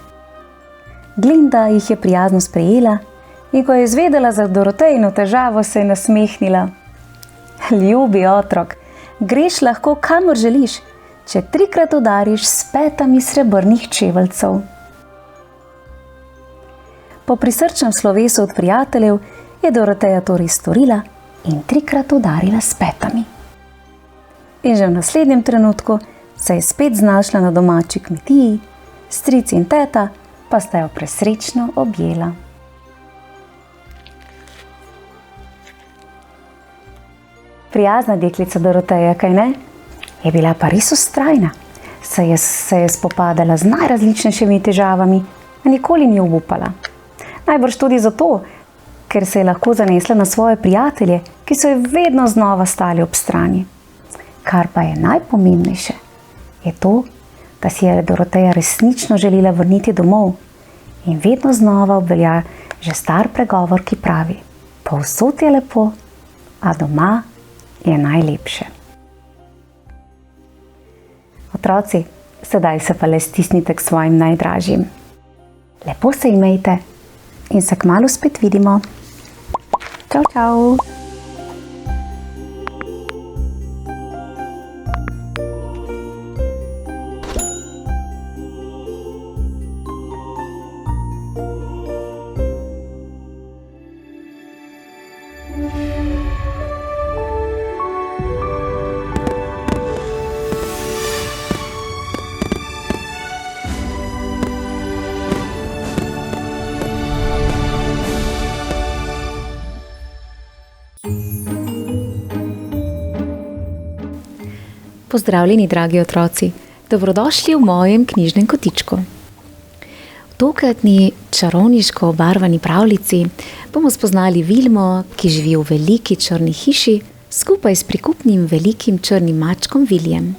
Glinda jih je prijazno sprejela in ko je izvedela za Dorotejino težavo, se je nasmehnila. Ljubi otrok, greš lahko kamor želiš, če 3-krat udariš s petami srebrnih čeveljcev. Po prisrčnem slovesu od prijateljev je Doroteja torej storila in 3-krat udarila s petami. In že v naslednjem trenutku se je spet znašla na domači kmetiji, stric in teta pa sta jo presrečno objela. Prijazna deklica Doroteja, kaj ne? Je bila pa res vztrajna, se je spopadala z najrazličnejšimi težavami, a nikoli ni obupala. Najbrž tudi zato, ker se je lahko zanesla na svoje prijatelje, ki so ji vedno znova stali ob strani. Kar pa je najpomembnejše, je to, da si je Doroteja resnično želela vrniti domov in vedno znova obvelja že star pregovor, ki pravi: povsod je lepo, a doma je najlepše. Otroci, sedaj se pa le stisnite k svojim najdražjim. Lepo se imejte in se kmalu spet vidimo. Čau, čau! Pozdravljeni, dragi otroci, dobrodošli v mojem knjižnem kotičku. V tokratni čarovniško obarvani pravljici bomo spoznali Vilmo, ki živi v veliki črni hiši skupaj s prikupnim velikim črnim mačkom Viljem.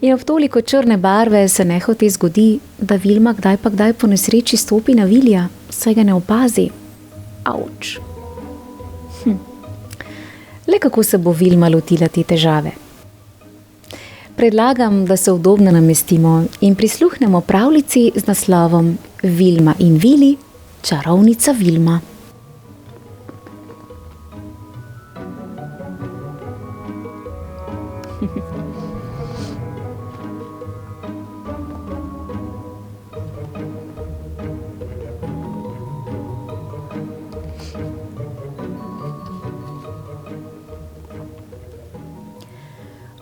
In ob toliko črne barve se nehote zgodi, da Vilma kdaj pa kdaj po nesreči stopi na Vilja, saj ga ne opazi. Auč. Le kako se bo Vilma lotila te težave? Predlagam, da se udobno namestimo in prisluhnemo pravljici z naslovom Vilma in Vili, čarovnica Vilma.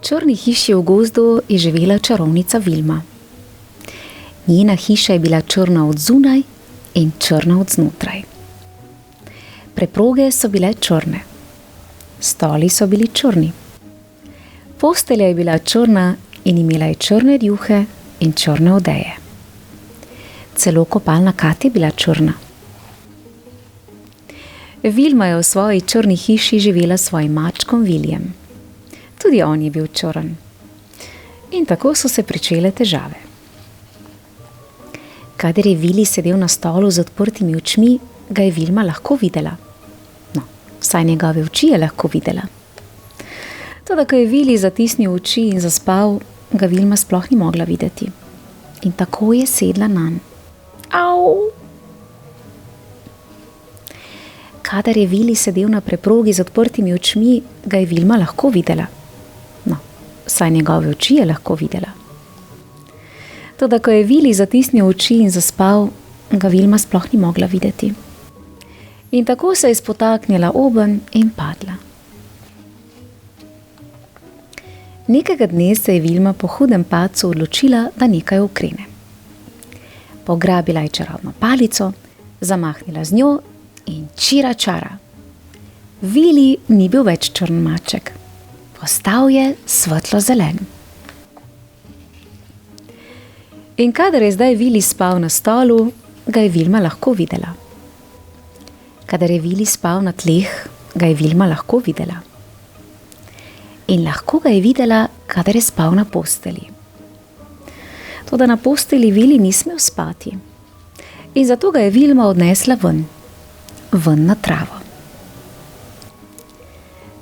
V črni hiši v gozdu je živela čarovnica Vilma. Njena hiša je bila črna od zunaj in črna od znotraj. Preproge so bile črne. Stoli so bili črni. Postelja je bila črna in imela je črne rjuhe in črne odeje. Celo kopalna kad je bila črna. Vilma je v svoji črni hiši živela s svojim mačkom Viljem. Tudi on je bil črn. In tako so se pričele težave. Kadar je Vili sedel na stolu z odprtimi očmi, ga je Vilma lahko videla. No, vsaj njegove oči je lahko videla. Toda, ko je Vili zatisnil oči in zaspal, ga Vilma sploh ni mogla videti. In tako je sedla nanj. Au! Kadar je Vili sedel na preprogi z odprtimi očmi, ga je Vilma lahko videla. No, vsaj njegove oči je lahko videla. Toda, ko je Vili zatisnil oči in zaspal, ga Vilma sploh ni mogla videti. In tako se je spotaknila obenj in padla. Nekega dne se je Vilma po hudem padcu odločila, da nekaj ukrene. Pograbila je čarobno palico, zamahnila z njo in čira čara. Vili ni bil več črn maček. Postal je svetlo zelen. In kadar je zdaj Vili spal na stolu, ga je Vilma lahko videla. Kadar je Vili spal na tleh, ga je Vilma lahko videla. In lahko ga je videla, kadar je spal na posteli. Toda na posteli Vili ni smel spati. In zato ga je Vilma odnesla ven na travo.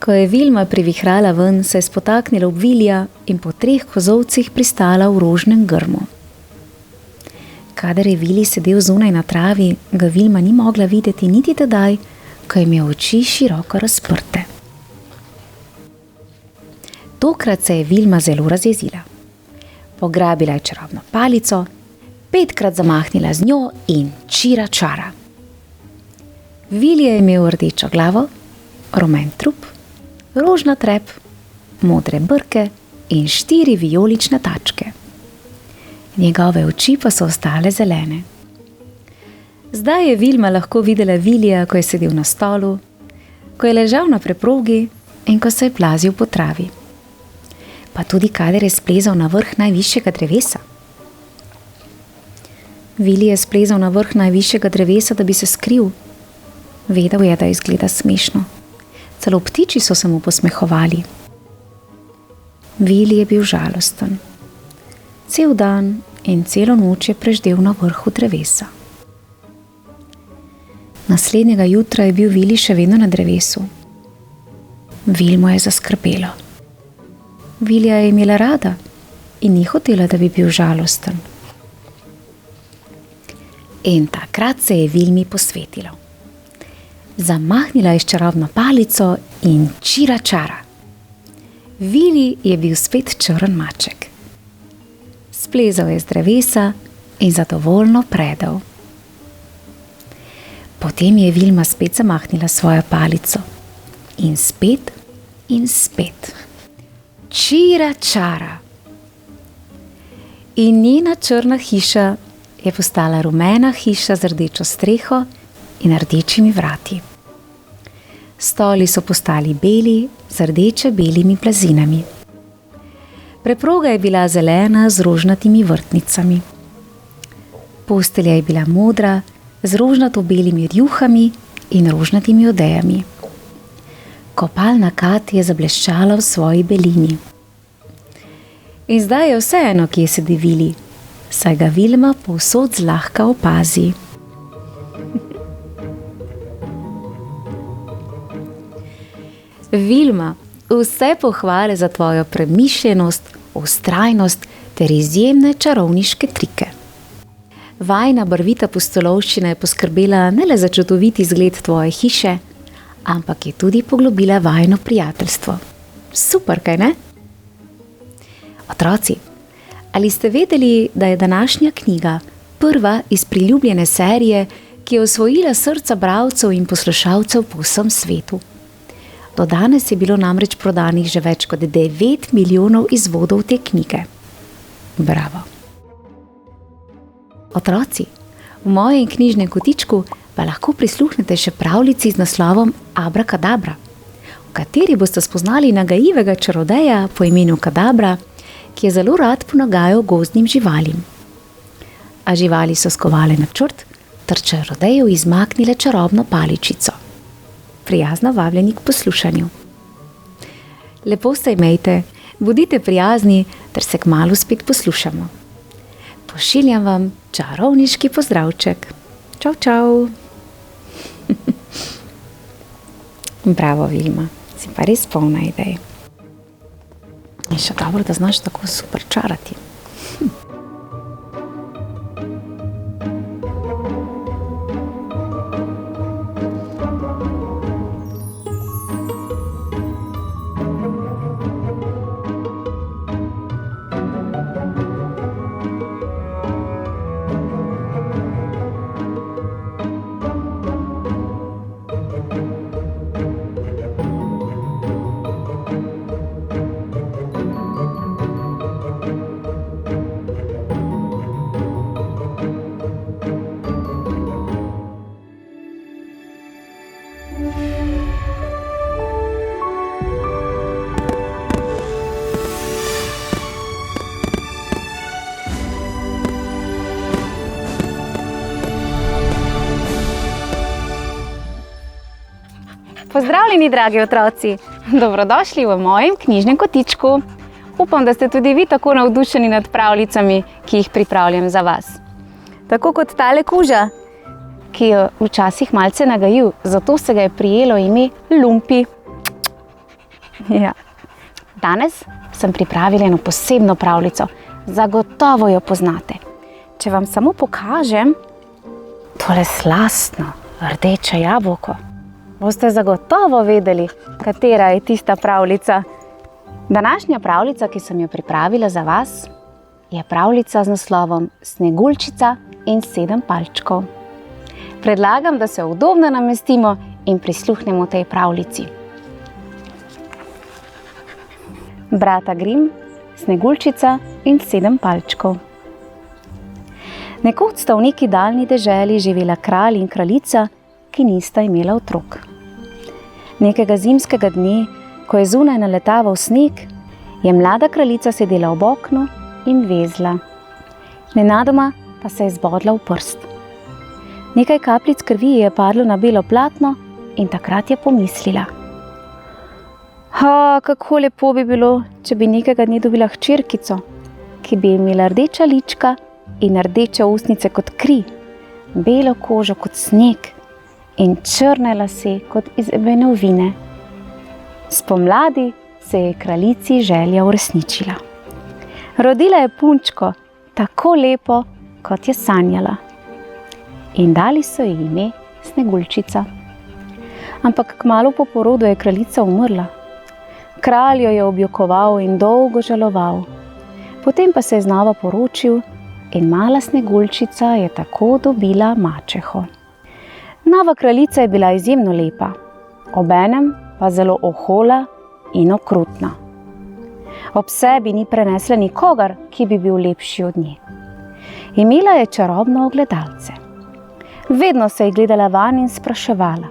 Ko je Vilma privihrala ven, se je spotaknila ob Vilija in po 3 kozolcih pristala v rožnem grmu. Kadar je Vili sedel zunaj na travi, ga Vilma ni mogla videti niti tedaj, ko je imel oči široko razprte. Tokrat se je Vilma zelo razjezila. Pograbila je čarobno palico, 5-krat zamahnila z njo in čira čara. Vili je imel rdečo glavo, rumen trup, rožnat rep, modre brke in 4 vijolične tačke. Njegove oči pa so ostale zelene. Zdaj je Vilma lahko videla Vilija, ko je sedel na stolu, ko je ležal na preprogi in ko se je plazil po travi. Pa tudi kadar je splezal na vrh najvišjega drevesa. Vili je splezal na vrh najvišjega drevesa, da bi se skril. Vedel je, da izgleda smešno. Celo ptiči so se mu posmehovali. Vili je bil žalosten. Cel dan in celo noč je preždel na vrhu drevesa. Naslednjega jutra je bil Vili še vedno na drevesu. Vilmo je zaskrbelo. Vilija je imela rada in ni hotela, da bi bil žalosten. In takrat se je Vilmi posvetilo. Zamahnila je s čarobno palico in čira čara. Vili je bil spet črn maček. Splezal je z drevesa in zadovoljno predal. Potem je Vilma spet zamahnila svojo palico. In spet in spet. Čira čara. In njena črna hiša je postala rumena hiša z rdečo streho in rdečimi vrati. Stoli so postali beli z rdeče-belimi blazinami. Preproga je bila zelena z rožnatimi vrtnicami. Postelja je bila modra z rožnato-belimi rjuhami in rožnatimi odejami. Kopalna kad je zableščala v svoji belini. In zdaj je vseeno, kje sedi Vili, saj ga Vilma povsod zlahka opazi. Vilma, vse pohvale za tvojo premišljenost, vztrajnost ter izjemne čarovniške trike. Vajina barvita pustolovščina je poskrbela ne le za čudovit izgled tvoje hiše, ampak je tudi poglobila vajino prijateljstvo. Super, kaj ne? Otroci, ali ste vedeli, da je današnja knjiga prva iz priljubljene serije, ki je osvojila srca bralcev in poslušalcev po vsem svetu? Do danes je bilo namreč prodanih že več kot 9 milijonov izvodov te knjige. Bravo! Otroci, v mojem knjižnem kotičku pa lahko prisluhnete še pravljici z naslovom Abrakadabra. v kateri boste spoznali nagajivega čarodeja po imenu Kadabra, ki je zelo rad ponagajal gozdnim živalim. A živali so skovale načrt, ter čarodeju izmaknile čarobno paličico. Prijazno vabljeni k poslušanju. Lepo se imejte, bodite prijazni, ter se kmalu spet poslušamo. Pošiljam vam čarovniški pozdravček. Čau, čau. Bravo, Vilma, si pa res polna idej. In še dobro, da znaš tako super čarati. Pozdravljeni, dragi otroci! Dobrodošli v mojem knjižnem kotičku. Upam, da ste tudi vi tako navdušeni nad pravljicami, ki jih pripravljam za vas. Tako kot tale kuža, ki je včasih malce nagajil, zato se ga je prijelo ime Lumpi. Ja. Danes sem pripravila eno posebno pravljico. Zagotovo jo poznate. Če vam samo pokažem tole slastno rdeče jabolko, boste zagotovo vedeli, katera je tista pravljica. Današnja pravljica, ki sem jo pripravila za vas, je pravljica z naslovom Sneguljčica in 7 palčkov. Predlagam, da se udobno namestimo in prisluhnemo tej pravljici. Brata Grimm, Sneguljčica in 7 palčkov. Nekoč sta v neki daljni deželi živela kralj in kraljica, ki nista imela otrok. Nekega zimskega dne, ko je zunaj naletaval sneg, je mlada kraljica sedela ob oknu in vezla. Nenadoma pa se je zbodla v prst. Nekaj kapljic krvi je padlo na belo platno in takrat je pomislila: kako lepo bi bilo, če bi nekega dne dobila hčerkico, ki bi imela rdeča lička in rdeče ustnice kot kri, belo kožo kot sneg in črne lase kot iz ebenovine. Spomladi se je kraljici želja uresničila. Rodila je punčko, tako lepo, kot je sanjala. In dali so ji ime Sneguljčica. Ampak kmalu po porodu je kraljica umrla. Kralj jo je objokoval in dolgo žaloval. Potem pa se je znova poročil in mala Sneguljčica je tako dobila mačeho. Nova kraljica je bila izjemno lepa, obenem pa zelo ohola in okrutna. Ob sebi ni prenesla nikogar, ki bi bil lepši od nje. Imela je čarobno ogledalce. Vedno se je gledala van in spraševala: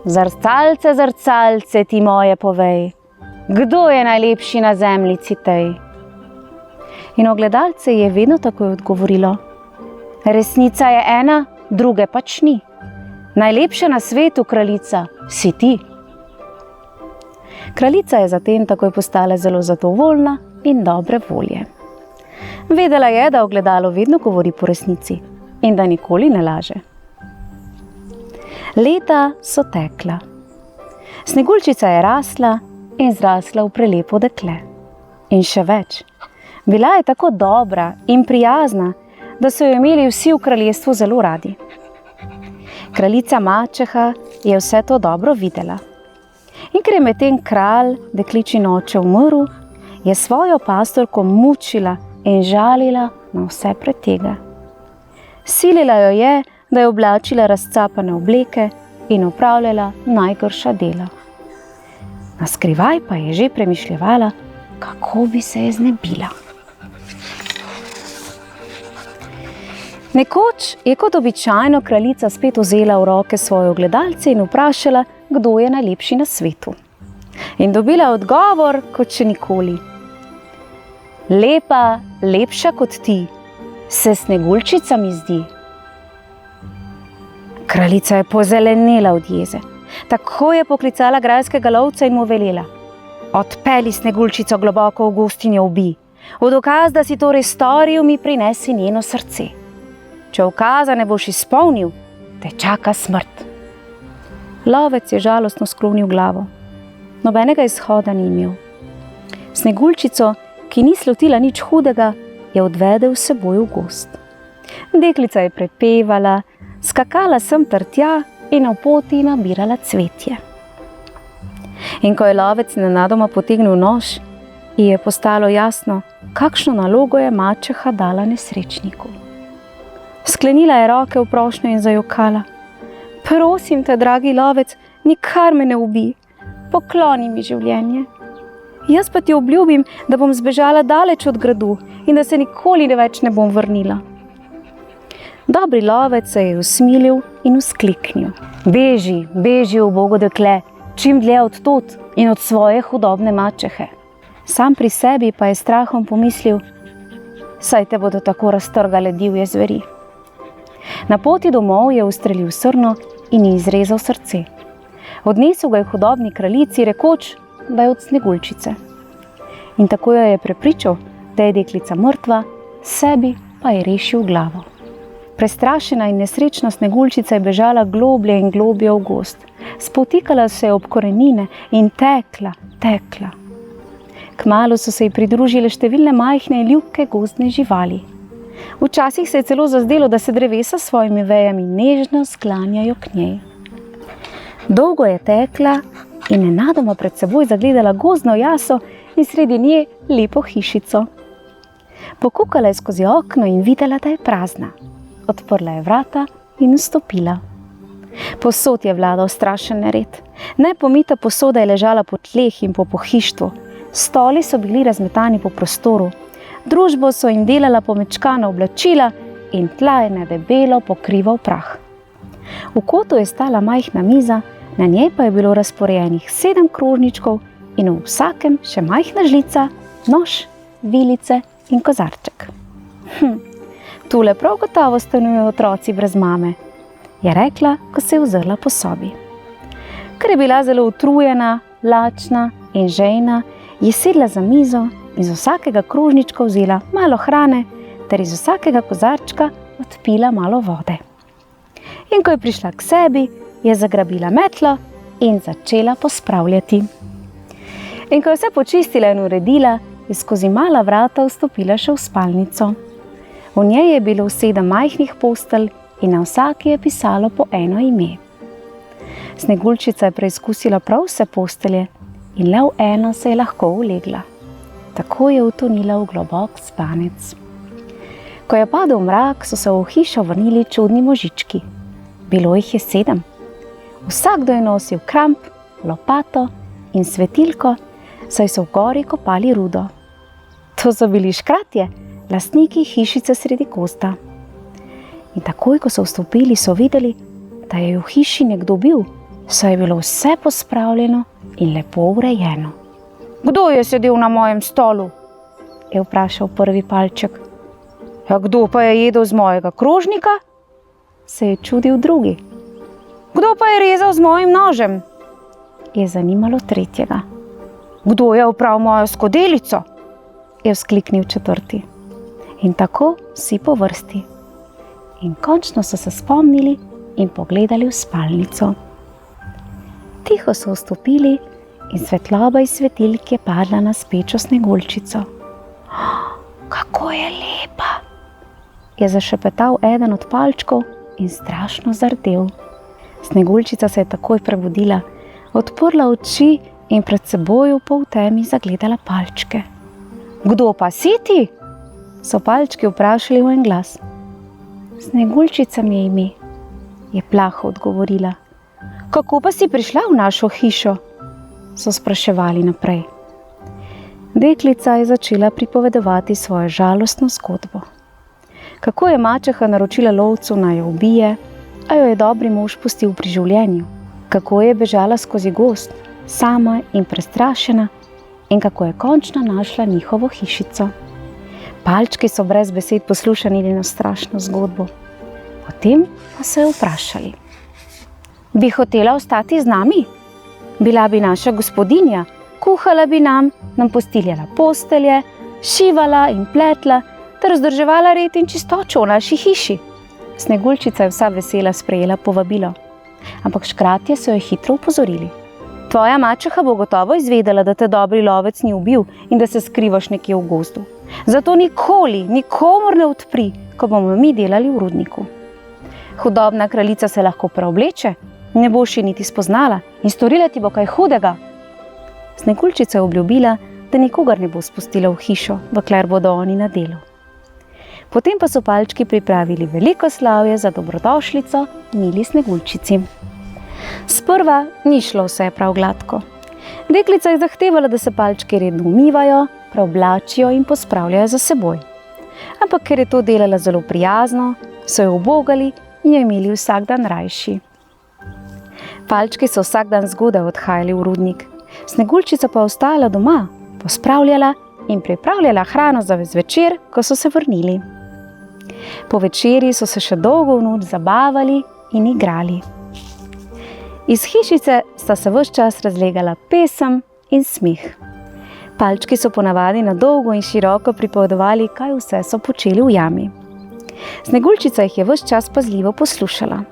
Zrcalce, zrcalce, ti moje povej, kdo je najlepši na zemljici tej? In ogledalce je vedno takoj odgovorilo: resnica je ena, druge pač ni. Najlepša na svetu, kraljica, si ti. Kraljica je zatem takoj postala zelo zadovoljna in dobre volje. Vedela je, da ogledalo vedno govori po resnici in da nikoli ne laže. Leta so tekla. Sneguljčica je rasla in zrasla v prelepo dekle. In še več, bila je tako dobra in prijazna, da so jo imeli vsi v kraljestvu zelo radi. Kraljica mačeha je vse to dobro videla. In ker je medtem kralj, dekličin oče, umrl, je svojo pastorko mučila in žalila na vse pretege. Silila jo je, da je oblačila razcapane obleke in opravljala najgrša dela. Naskrivaj pa je že premišljevala, kako bi se je znebila. Nekoč je kot običajno kraljica spet vzela v roke svoje ogledalce in vprašala, kdo je najlepši na svetu. In dobila odgovor kot še nikoli. Lepa, lepša kot ti, se Sneguljčica mi zdi. Kraljica je pozelenela od jeze. Tako je poklicala grajskega lovca in mu velela: odpelji Sneguljčico globoko v gozd in jo ubij. V dokaz, da si to res storil, mi prinesi njeno srce. Če ukaza ne boš izpolnil, te čaka smrt. Lovec je žalostno sklonil glavo. Nobenega izhoda ni imel. Sneguljčico, ki ni slutila nič hudega, je odvedel s seboj v gozd. Deklica je prepevala, skakala sem ter tja in na poti nabirala cvetje. In ko je lovec nenadoma potegnil nož, ji je postalo jasno, kakšno nalogo je mačeha dala nesrečniku. Sklenila je roke v prošnjo in zajokala: prosim te, dragi lovec, nikar me ne ubij, pokloni mi življenje. Jaz pa ti obljubim, da bom zbežala daleč od gradu in da se nikoli več ne bom vrnila. Dobri lovec se je usmilil in vzkliknil: beži, beži, ubogo dekle, čim dlje od tod in od svoje hudobne mačehe. Sam pri sebi pa je strahom pomislil: saj te bodo tako raztrgale divje zveri. Na poti domov je ustrelil srno in ji izrezal srce. Odnesel ga je hudobni kraljici, rekoč, da je od Sneguljčice. In tako jo je prepričal, da je deklica mrtva, sebi pa je rešil glavo. Prestrašena in nesrečna Sneguljčica je bežala globlje in globlje v gozd. Spotikala se je ob korenine in tekla. Kmalu so se ji pridružile številne majhne in ljubke gozdne živali. Včasih se je celo zazdelo, da se drevesa s svojimi vejami nežno sklanjajo k njej. Dolgo je tekla in nenadoma pred seboj zagledala gozdno jaso in sredi nje lepo hišico. Pokukala je skozi okno in videla, da je prazna. Odprla je vrata in vstopila. Povsod je vladal strašen nered. Nepomita posoda je ležala po tleh in po pohištvu. Stoli so bili razmetani po prostoru. Družbo so jim delala pomečkana oblačila in tla je nedebelo pokrival prah. V kotu je stala majhna miza, na njej pa je bilo razporejenih 7 krožničkov in v vsakem še majhna žlica, nož, vilice in kozarček. Tule prav gotovo stanujejo otroci brez mame, je rekla, ko se je ozrla po sobi. Ker je bila zelo utrujena, lačna in žejna, je sedla za mizo in iz vsakega krožnička vzela malo hrane ter iz vsakega kozarčka odpila malo vode. In ko je prišla k sebi, je zagrabila metlo in začela pospravljati. In ko je vse počistila in uredila, je skozi mala vrata vstopila še v spalnico. V njej je bilo 7 majhnih postelj in na vsaki je pisalo po eno ime. Sneguljčica je preizkusila prav vse postelje in le v eno se je lahko ulegla. Tako je utonila v globok spanec. Ko je padel mrak, so se v hišo vrnili čudni možički. Bilo jih je 7. Vsakdo je nosil kramp, lopato in svetilko, saj so v gori kopali rudo. To so bili škratje, lastniki hišice sredi gozda. In takoj, ko so vstopili, so videli, da je v hiši nekdo bil, saj je bilo vse pospravljeno in lepo urejeno. Kdo je sedel na mojem stolu? Je vprašal prvi palček. Ja, kdo pa je jedel z mojega krožnika? Se je čudil drugi. Kdo pa je rezal z mojim nožem? Je zanimalo tretjega. Kdo je opral mojo skodelico? Je vzkliknil četrti. In tako vsi po vrsti. In končno so se spomnili in pogledali v spalnico. Tiho so vstopili in svetloba iz svetilk je padla na spečo Sneguljčico. Kako je lepa, je zašepetal eden od palčkov in strašno zardel. Sneguljčica se je takoj prebudila, odprla oči in pred seboj v poltemi zagledala palčke. Kdo pa si ti? So palčki vprašali v en glas. Sneguljčica mi je ime, je plaho odgovorila. Kako pa si prišla v našo hišo? So spraševali naprej. Deklica je začela pripovedovati svojo žalostno zgodbo. Kako je mačeha naročila lovcu, naj jo ubije, a jo je dobri mož pustil pri življenju. kako je bežala skozi gozd, sama in prestrašena, in kako je končno našla njihovo hišico. Palčki so brez besed poslušali njeno strašno zgodbo. Potem pa so jo vprašali: bi hotela ostati z nami? Bila bi naša gospodinja, kuhala bi nam postiljala postelje, šivala in pletla ter vzdrževala red in čistočo v naši hiši. Sneguljčica je vsa vesela sprejela povabilo, ampak škratje so jo hitro upozorili: tvoja mačeha bo gotovo izvedela, da te dobri lovec ni ubil in da se skrivaš nekje v gozdu. Zato nikoli, nikomur ne odpri, ko bomo mi delali v rudniku. Hudobna kraljica se lahko preobleče, ne boš ji niti spoznala in storila ti bo kaj hudega. Sneguljčica je obljubila, da nikogar ne bo spustila v hišo, dokler bodo oni na delu. Potem pa so palčki pripravili veliko slavje za dobrodošlico mili Sneguljčici. Sprva ni šlo vse prav gladko. Deklica je zahtevala, da se palčki redno umivajo, preoblačijo in pospravljajo za seboj. Ampak ker je to delala zelo prijazno, so jo ubogali in jo imeli vsak dan rajši. Palčki so vsak dan zgodaj odhajali v rudnik, Sneguljčica pa ostala doma, pospravljala in pripravljala hrano za zvečer, ko so se vrnili. Po večerji so se še dolgo v noč zabavali in igrali. Iz hišice sta se ves čas razlegala pesem in smeh. Palčki so ponavadi na dolgo in široko pripovedovali, kaj vse so počeli v jami. Sneguljčica jih je ves čas pazljivo poslušala.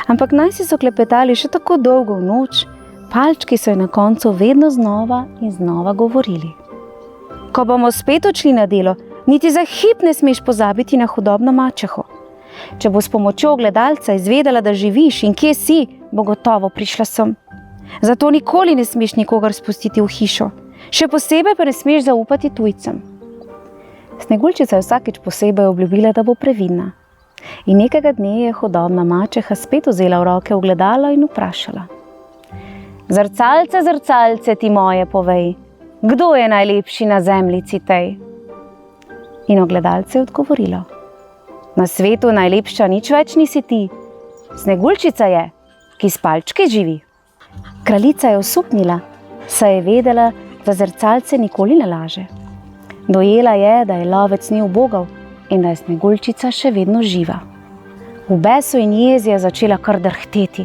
Ampak najsi so klepetali še tako dolgo v noč, palčki so ji na koncu vedno znova in znova govorili: ko bomo spet odšli na delo, niti za hip ne smeš pozabiti na hudobno mačeho. Če bo s pomočjo gledalca izvedela, da živiš in kje si, bo gotovo prišla sem. Zato nikoli ne smeš nikogar spustiti v hišo, še posebej pa ne smeš zaupati tujcem. Sneguljčica je vsakič posebej obljubila, da bo previdna. In nekega dne je hudobna mačeha spet vzela v roke ogledalo in vprašala: zrcalce, zrcalce ti moje povej, kdo je najlepši na zemljici tej? In ogledalce je odgovorilo: na svetu najlepša nič več nisi ti, Sneguljčica je, ki s palčki živi. Kraljica je osupnila, saj je vedela, da zrcalce nikoli ne laže. Dojela je, da je lovec ni ubogal in da je Sneguljčica še vedno živa. V besu in jezi je začela kar drhteti.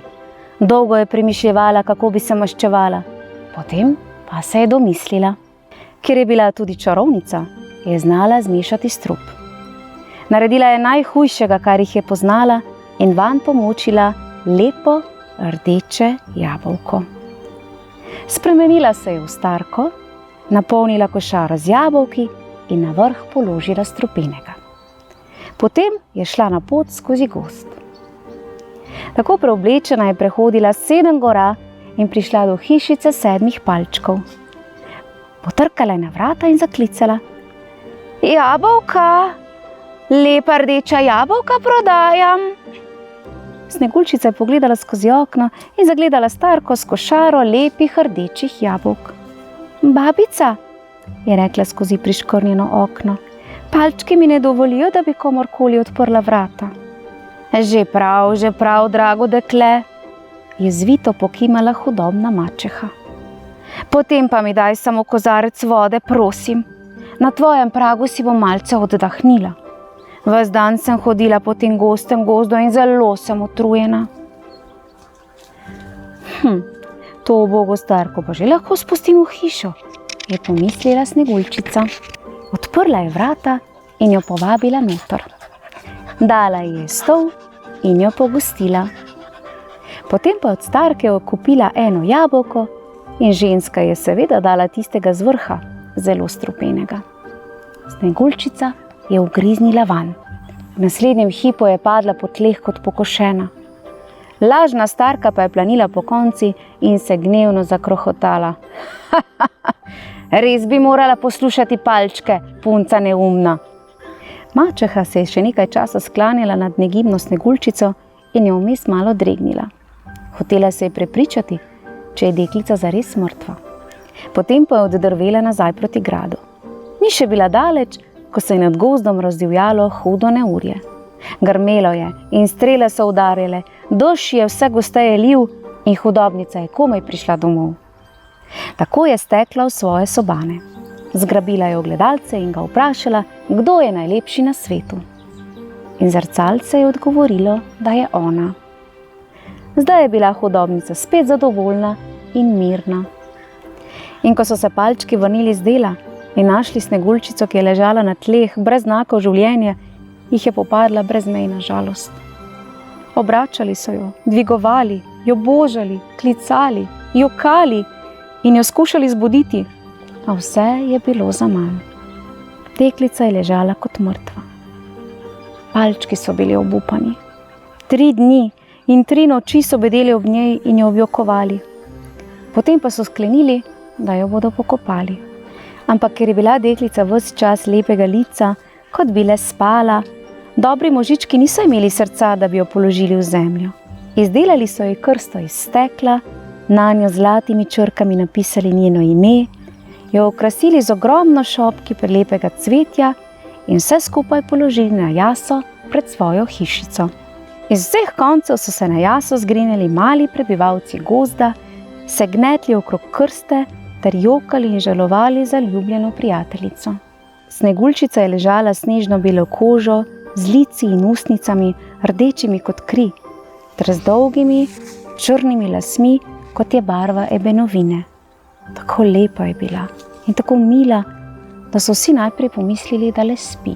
Dolgo je premišljevala, kako bi se maščevala, potem pa se je domislila. Ker je bila tudi čarovnica, je znala zmešati strup. Naredila je najhujšega, kar jih je poznala, in vanj pomočila lepo rdeče jabolko. Spremenila se je v starko, napolnila košaro z jabolki in na vrh položila strupenega. Potem je šla na pot skozi gozd. Tako preoblečena je prehodila 7 gora in prišla do hišice 7 palčkov. Potrkala je na vrata in zaklicala: jabolka, lepa rdeča jabolka prodajam. Sneguljčica je pogledala skozi okno in zagledala starko s košaro lepih rdečih jabolk. Babica, je rekla skozi priškornjeno okno, palčki mi ne dovolijo, da bi komorkoli odprla vrata. Že prav, drago dekle, je zvito pokimala hudobna mačeha. Potem pa mi daj samo kozarec vode, prosim. Na tvojem pragu si bom malce oddahnila. Ves dan sem hodila po tem gostem gozdu in zelo sem utrujena. To ubogo starko pa že lahko spustim v hišo, je pomislila Sneguljčica. Odprla je vrata in jo povabila noter. Dala ji je stol in jo pogostila. Potem pa od starke odkupila 1 jabolko in ženska je seveda dala tistega z vrha, zelo strupenega. Sneguljčica je ugriznila vanj. V naslednjem hipu je padla po tleh kot pokošena. Lažna starka pa je planila pokonci in se gnevno zakrohotala. Res bi morala poslušati palčke, punca neumna. Mačeha se je še nekaj časa sklanjala nad negibno Sneguljčico in jo vmes malo dregnila. Hotela se je prepričati, če je deklica zares mrtva. Potem pa je oddrvela nazaj proti gradu. Ni še bila daleč, ko se je nad gozdom razdivjalo hudo neurje. Grmelo je in strele so udarjale, dež je vse gosteje lil, in hudobnica je komaj prišla domov. Tako je stekla v svoje sobane. Zgrabila je ogledalce in ga vprašala, kdo je najlepši na svetu. In zrcalce je odgovorilo, da je ona. Zdaj je bila hudobnica spet zadovoljna in mirna. In ko so se palčki vrnili z dela in našli Sneguljčico, ki je ležala na tleh brez znakov življenja, jih je popadla brezmejna žalost. Obračali so jo, dvigovali, jo božali, klicali, jokali in jo skušali zbuditi, a vse je bilo zaman. Deklica je ležala kot mrtva. Palčki so bili obupani. 3 dni in 3 noči so bedeli ob njej in jo objokovali. Potem pa so sklenili, da jo bodo pokopali. Ampak ker je bila deklica ves čas lepega lica, kot bi le spala, dobri možički niso imeli srca, da bi jo položili v zemljo. Izdelali so ji krsto iz stekla, nanjo z zlatimi črkami napisali njeno ime, jo okrasili z ogromno šopki prelepega cvetja in vse skupaj položili na jaso pred svojo hišico. Iz vseh koncev so se na jaso zgrinjali mali prebivalci gozda, se gnetli okrog krste ter jokali in žalovali za ljubljeno prijateljico. Sneguljčica je ležala s snežno belo kožo, z lici in ustnicami, rdečimi kot kri, ter z dolgimi, črnimi lasmi, kot je barva ebenovine. Tako lepa je bila in tako mila, da so vsi najprej pomislili, da le spi.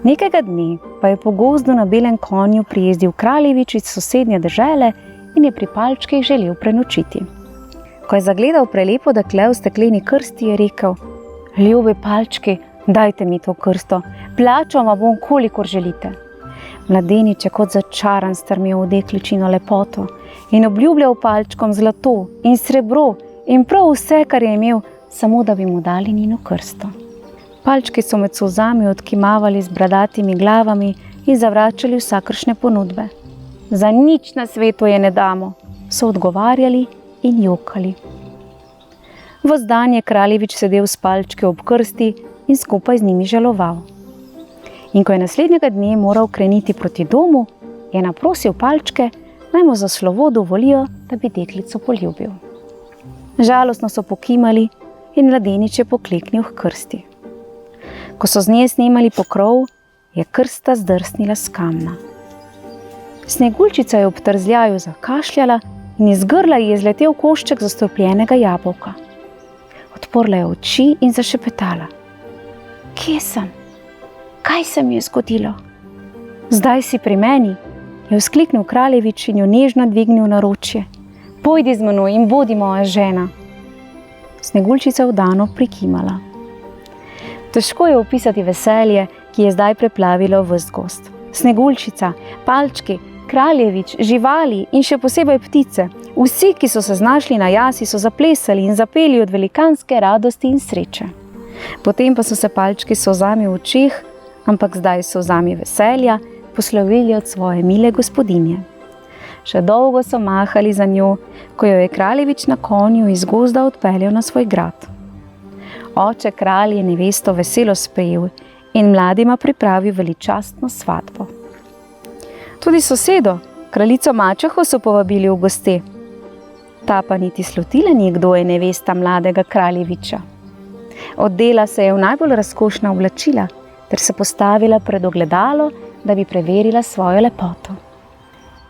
Nekega dne pa je po gozdu na belem konju prijezdil kraljevič iz sosednje dežele in je pri palčkih želel prenočiti. Ko je zagledal prelepo dekle v stekleni krsti, je rekel: ljubi palčki, dajte mi to krsto, plačal vam bom, kolikor želite. Mladenič je kot začaran strmel v dekličino lepoto in obljubljal palčkom zlato in srebro in prav vse, kar je imel, samo da bi mu dali njeno krsto. Palčki so med solzami odkimavali z bradatimi glavami in zavračali vsakršne ponudbe. Za nič na svetu je ne damo, so odgovarjali in jokali. Ves dan je kraljevič sedel s palčki ob krsti in skupaj z njimi žaloval. In ko je naslednjega dne moral kreniti proti domu, je naprosil palčke, naj mu za slovo dovolijo, da bi deklico poljubil. Žalostno so pokimali in mladenič je pokleknil h krsti. Ko so z nje snemali pokrov, je krsta zdrsnila s kamna. Sneguljčica je ob trzljaju zakašljala in iz grla ji je zletel košček zastrupljenega jabolka. Odprla je oči in zašepetala: kje sem? Kaj se mi je zgodilo? Zdaj si pri meni, je vzkliknil kraljevič in jo nežno dvignil na ročje. Pojdi z menoj in bodi moja žena. Sneguljčica vdano prikimala. Težko je opisati veselje, ki je zdaj preplavilo ves gozd. Sneguljčica, palčki, kraljevič, živali in še posebej ptice, vsi, ki so se znašli na jasi, so zaplesali in zapeli od velikanske radosti in sreče. Potem pa so se palčki s solzami v očeh, ampak zdaj s solzami veselja, poslovili od svoje mile gospodinje. Še dolgo so mahali za njo, ko jo je kraljevič na konju iz gozda odpeljal na svoj grad. Oče kralj je nevesto veselo sprejel in mladima pripravil veličastno svatbo. Tudi sosedo, kraljico Mačeho, so povabili v goste. Ta pa niti slutila ni, kdo je nevesta mladega kraljeviča. Oddela se je v najbolj razkošna oblačila ter se postavila pred ogledalo, da bi preverila svojo lepoto.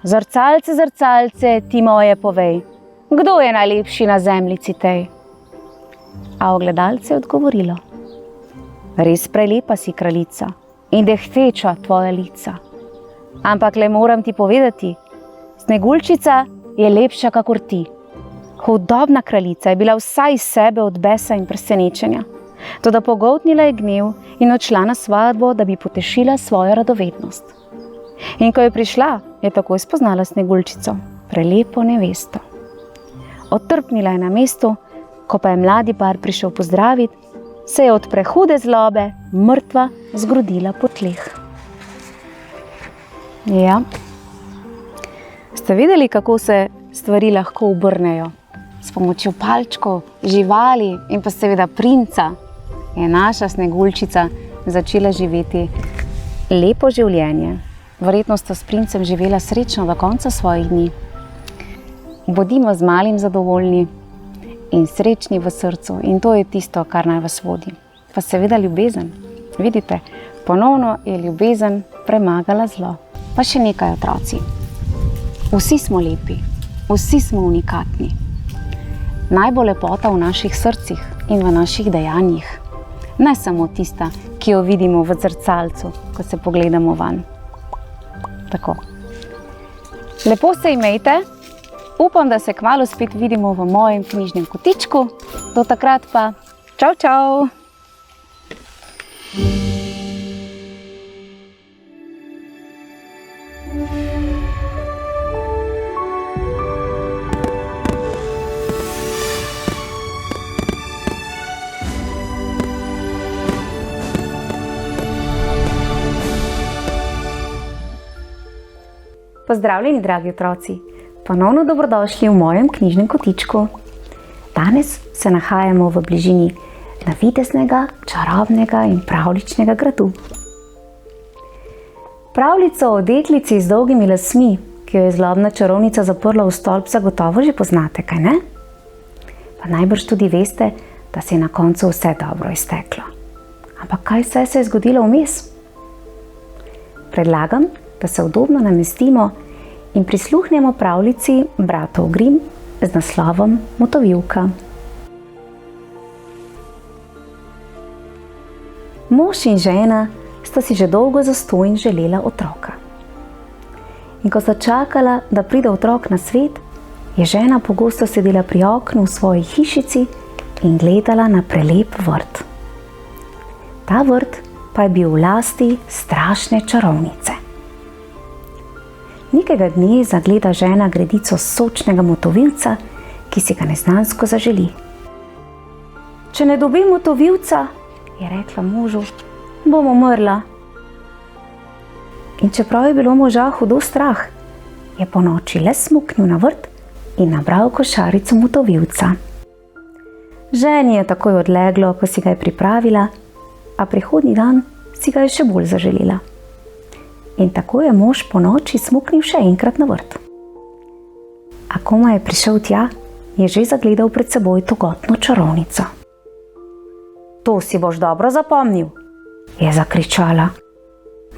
Zrcalce, zrcalce, ti moje povej, kdo je najlepši na zemljici tej? A ogledalce je odgovorilo: res prelepa si, kraljica, in dehteča tvoja lica. Ampak le moram ti povedati, Sneguljčica je lepša kakor ti. Hudobna kraljica je bila vsa iz sebe od besa in presenečenja, toda pogoltnila je gnev in odšla na svatbo, da bi potešila svojo radovednost. In ko je prišla, je takoj spoznala Sneguljčico, prelepo nevesto. Otrpnila je na mestu, ko pa je mladi par prišel pozdraviti, se je od prehude zlobe mrtva zgrudila po tleh. Ja, ste videli, kako se stvari lahko obrnejo? S pomočjo palčkov, živali in pa seveda princa je naša Sneguljčica začela živeti lepo življenje. Verjetno sta s princem živela srečno do konca svojih dni. Bodimo z malim zadovoljni in srečni v srcu. In to je tisto, kar naj vas vodi. Pa seveda ljubezen. Vidite, ponovno je ljubezen premagala zlo. Pa še nekaj, otroci. Vsi smo lepi, vsi smo unikatni. Naj bo lepota v naših srcih in v naših dejanjih. Ne samo tista, ki jo vidimo v zrcalcu, ko se pogledamo van. Tako. Lepo se imejte. Upam, da se kmalu spet vidimo v mojem knjižnem kotičku. Do takrat pa čau, čau! Pozdravljeni, dragi otroci! Ponovno dobrodošli v mojem knjižnem kotičku. Danes se nahajamo v bližini navideznega, čarobnega in pravljičnega gradu. Pravljico o deklici z dolgimi lasmi, ki jo je zlobna čarovnica zaprla v stolp, zagotovo že poznate, kaj ne? Pa najbrž tudi veste, da se je na koncu vse dobro izteklo. Ampak kaj vse se je zgodilo vmes? Predlagam, da se udobno namestimo in prisluhnemo pravljici bratov Grimm z naslovom Motovilka. Mož in žena sta si že dolgo zastonj želela otroka. In ko sta čakala, da pride otrok na svet, je žena pogosto sedela pri oknu v svoji hišici in gledala na prelep vrt. Ta vrt pa je bil v lasti strašne čarovnice. Nekega dne zagleda žena gredico sočnega motovilca, ki si ga neznansko zaželi. Če ne dobim motovilca, je rekla možu, bom umrla. In čeprav je bilo moža hudo strah, je ponoči le smuknil na vrt in nabral košarico motovilca. Ženi je takoj odleglo, ko si ga je pripravila, a prihodnji dan si ga je še bolj zaželila. In tako je mož ponoči smuknil še enkrat na vrt. A komaj je prišel tja, je že zagledal pred seboj togotno čarovnico. To si boš dobro zapomnil, je zakričala.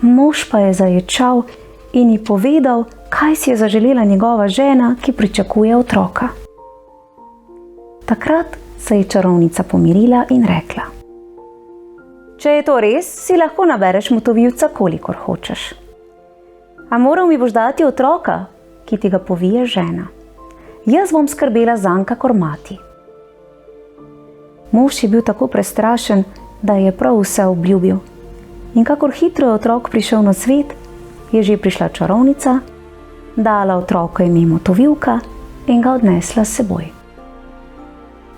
Mož pa je zaječal in ji povedal, kaj si je zaželela njegova žena, ki pričakuje otroka. Takrat se je čarovnica pomirila in rekla: Če je to res, si lahko nabereš motovilca, kolikor hočeš. A moral mi boš dati otroka, ki ti ga povije žena. Jaz bom skrbela zanj kakor mati. Mož je bil tako prestrašen, da je prav vse obljubil. In kakor hitro je otrok prišel na svet, je že prišla čarovnica, dala otroku ime Motovilka in ga odnesla s seboj.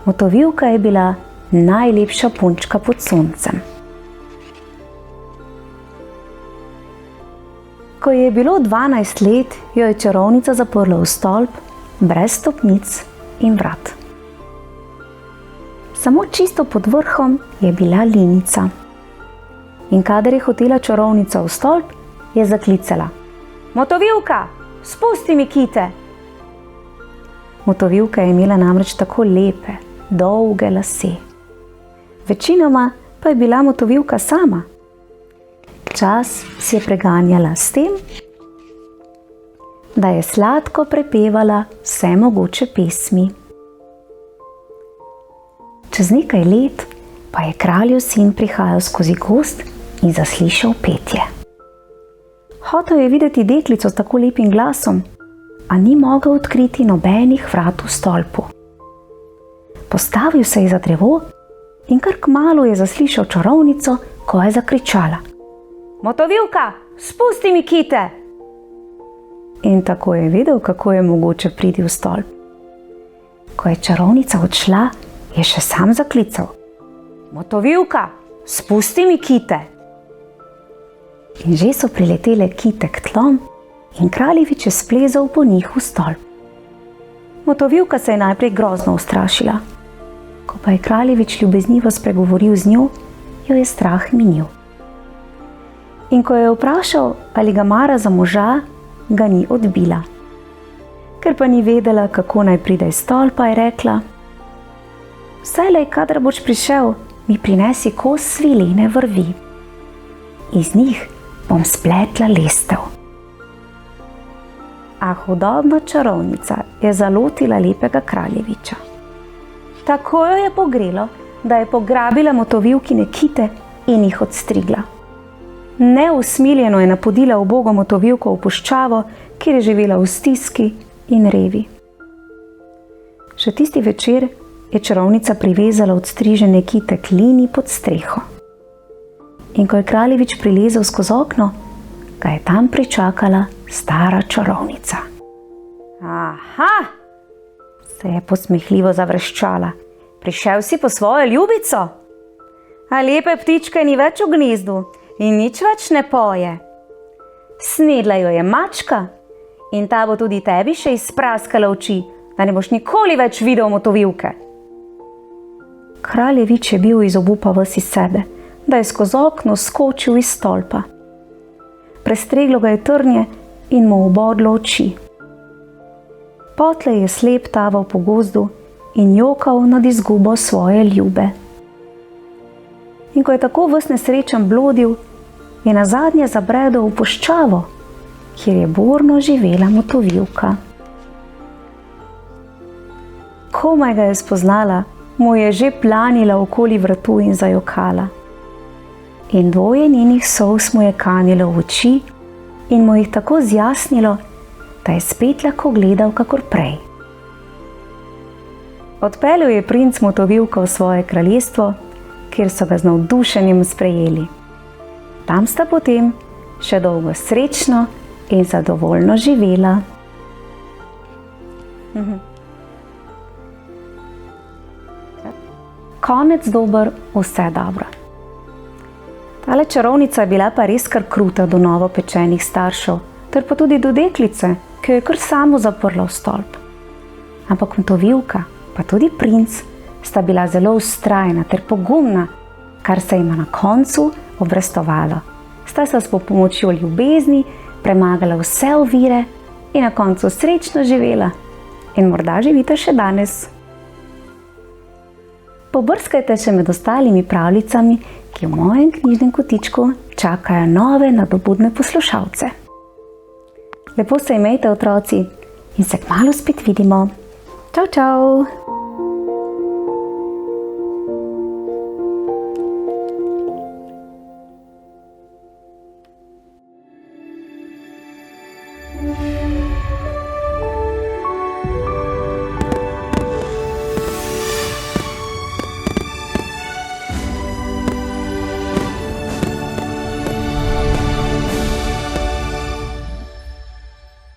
Motovilka je bila najlepša punčka pod soncem. Ko je bilo 12 let, jo je čarovnica zaprla v stolp, brez stopnic in vrat. Samo čisto pod vrhom je bila linica. In kadar je hotela čarovnica v stolp, je zaklicala: Motovilka, spusti mi kite! Motovilka je imela namreč tako lepe, dolge lase. Večinoma pa je bila Motovilka sama. Čas si je preganjala s tem, da je sladko prepevala vse mogoče pesmi. Čez nekaj let pa je kraljev sin prihajal skozi gozd in zaslišal petje. Hotel je videti deklico s tako lepim glasom, a ni mogel odkriti nobenih vrat v stolpu. Postavil se je za drevo in kar kmalu je zaslišal čarovnico, ko je zakričala: Motovilka, spusti mi kite! In tako je vedel, kako je mogoče priti v stolp. Ko je čarovnica odšla, je še sam zaklical: Motovilka, spusti mi kite! In že so priletele kite k tlom in kraljevič je splezal po njih v stolp. Motovilka se je najprej grozno ustrašila. Ko pa je kraljevič ljubeznivo spregovoril z njo, jo je strah minil. In ko je vprašal, ali ga mara za moža, ga ni odbila. Ker pa ni vedela, kako naj pride iz stolpa, je rekla: vselej, kadar boš prišel, mi prinesi kos svilene vrvi. Iz njih bom spletla lestev. A hudobna čarovnica je zalotila lepega kraljeviča. Tako jo je pogrelo, da je pograbila motovilkine kite in jih odstrigla. Neusmiljeno je napodila ubogo motovilko v puščavo, kjer je živela v stiski in revi. Še tisti večer je čarovnica privezala odstrižene kite k lini pod streho. In ko je kraljevič prilezel skozi okno, ga je tam pričakala stara čarovnica. Aha, se je posmehljivo zavreščala. Prišel si po svojo ljubico? A lepe ptičke ni več v gnezdu in nič več ne poje. Snedla jo je mačka in ta bo tudi tebi še izpraskala oči, da ne boš nikoli več videl motovilke. Kraljevič je bil iz obupa ves iz sebe, da je skozi okno skočil iz stolpa. Prestreglo ga je trnje in mu obodlo oči. Potlej je slep taval po gozdu in jokal nad izgubo svoje ljube. In ko je tako ves nesrečen blodil, je nazadnje zabredel v puščavo, kjer je borno živela motovilka. Komaj ga je spoznala, mu je že planila okoli vratu in zajokala. In dvoje njenih solz mu je kanilo v oči in mu jih tako zjasnilo, da je spet lahko gledal kakor prej. Odpeljal je princ motovilko v svoje kraljestvo, kjer so ga z navdušenjem sprejeli. Tam sta potem še dolgo srečno in zadovoljno živela. Konec dober, vse dobro. Tale čarovnica je bila pa res kar kruta do novopečenih staršev, ter pa tudi do deklice, ki jo je kar samo zaprla v stolp. Ampak motovilka, pa tudi princ, sta bila zelo vztrajna ter pogumna, kar se jima na koncu obrestovalo. Sta se s pomočjo ljubezni premagala vse ovire in na koncu srečno živela. In morda živite še danes. Pobrskajte še med ostalimi pravljicami, ki v mojem knjižnem kotičku čakajo nove nadobudne poslušalce. Lepo se imejte, otroci, in se kmalu spet vidimo. Čau, čau!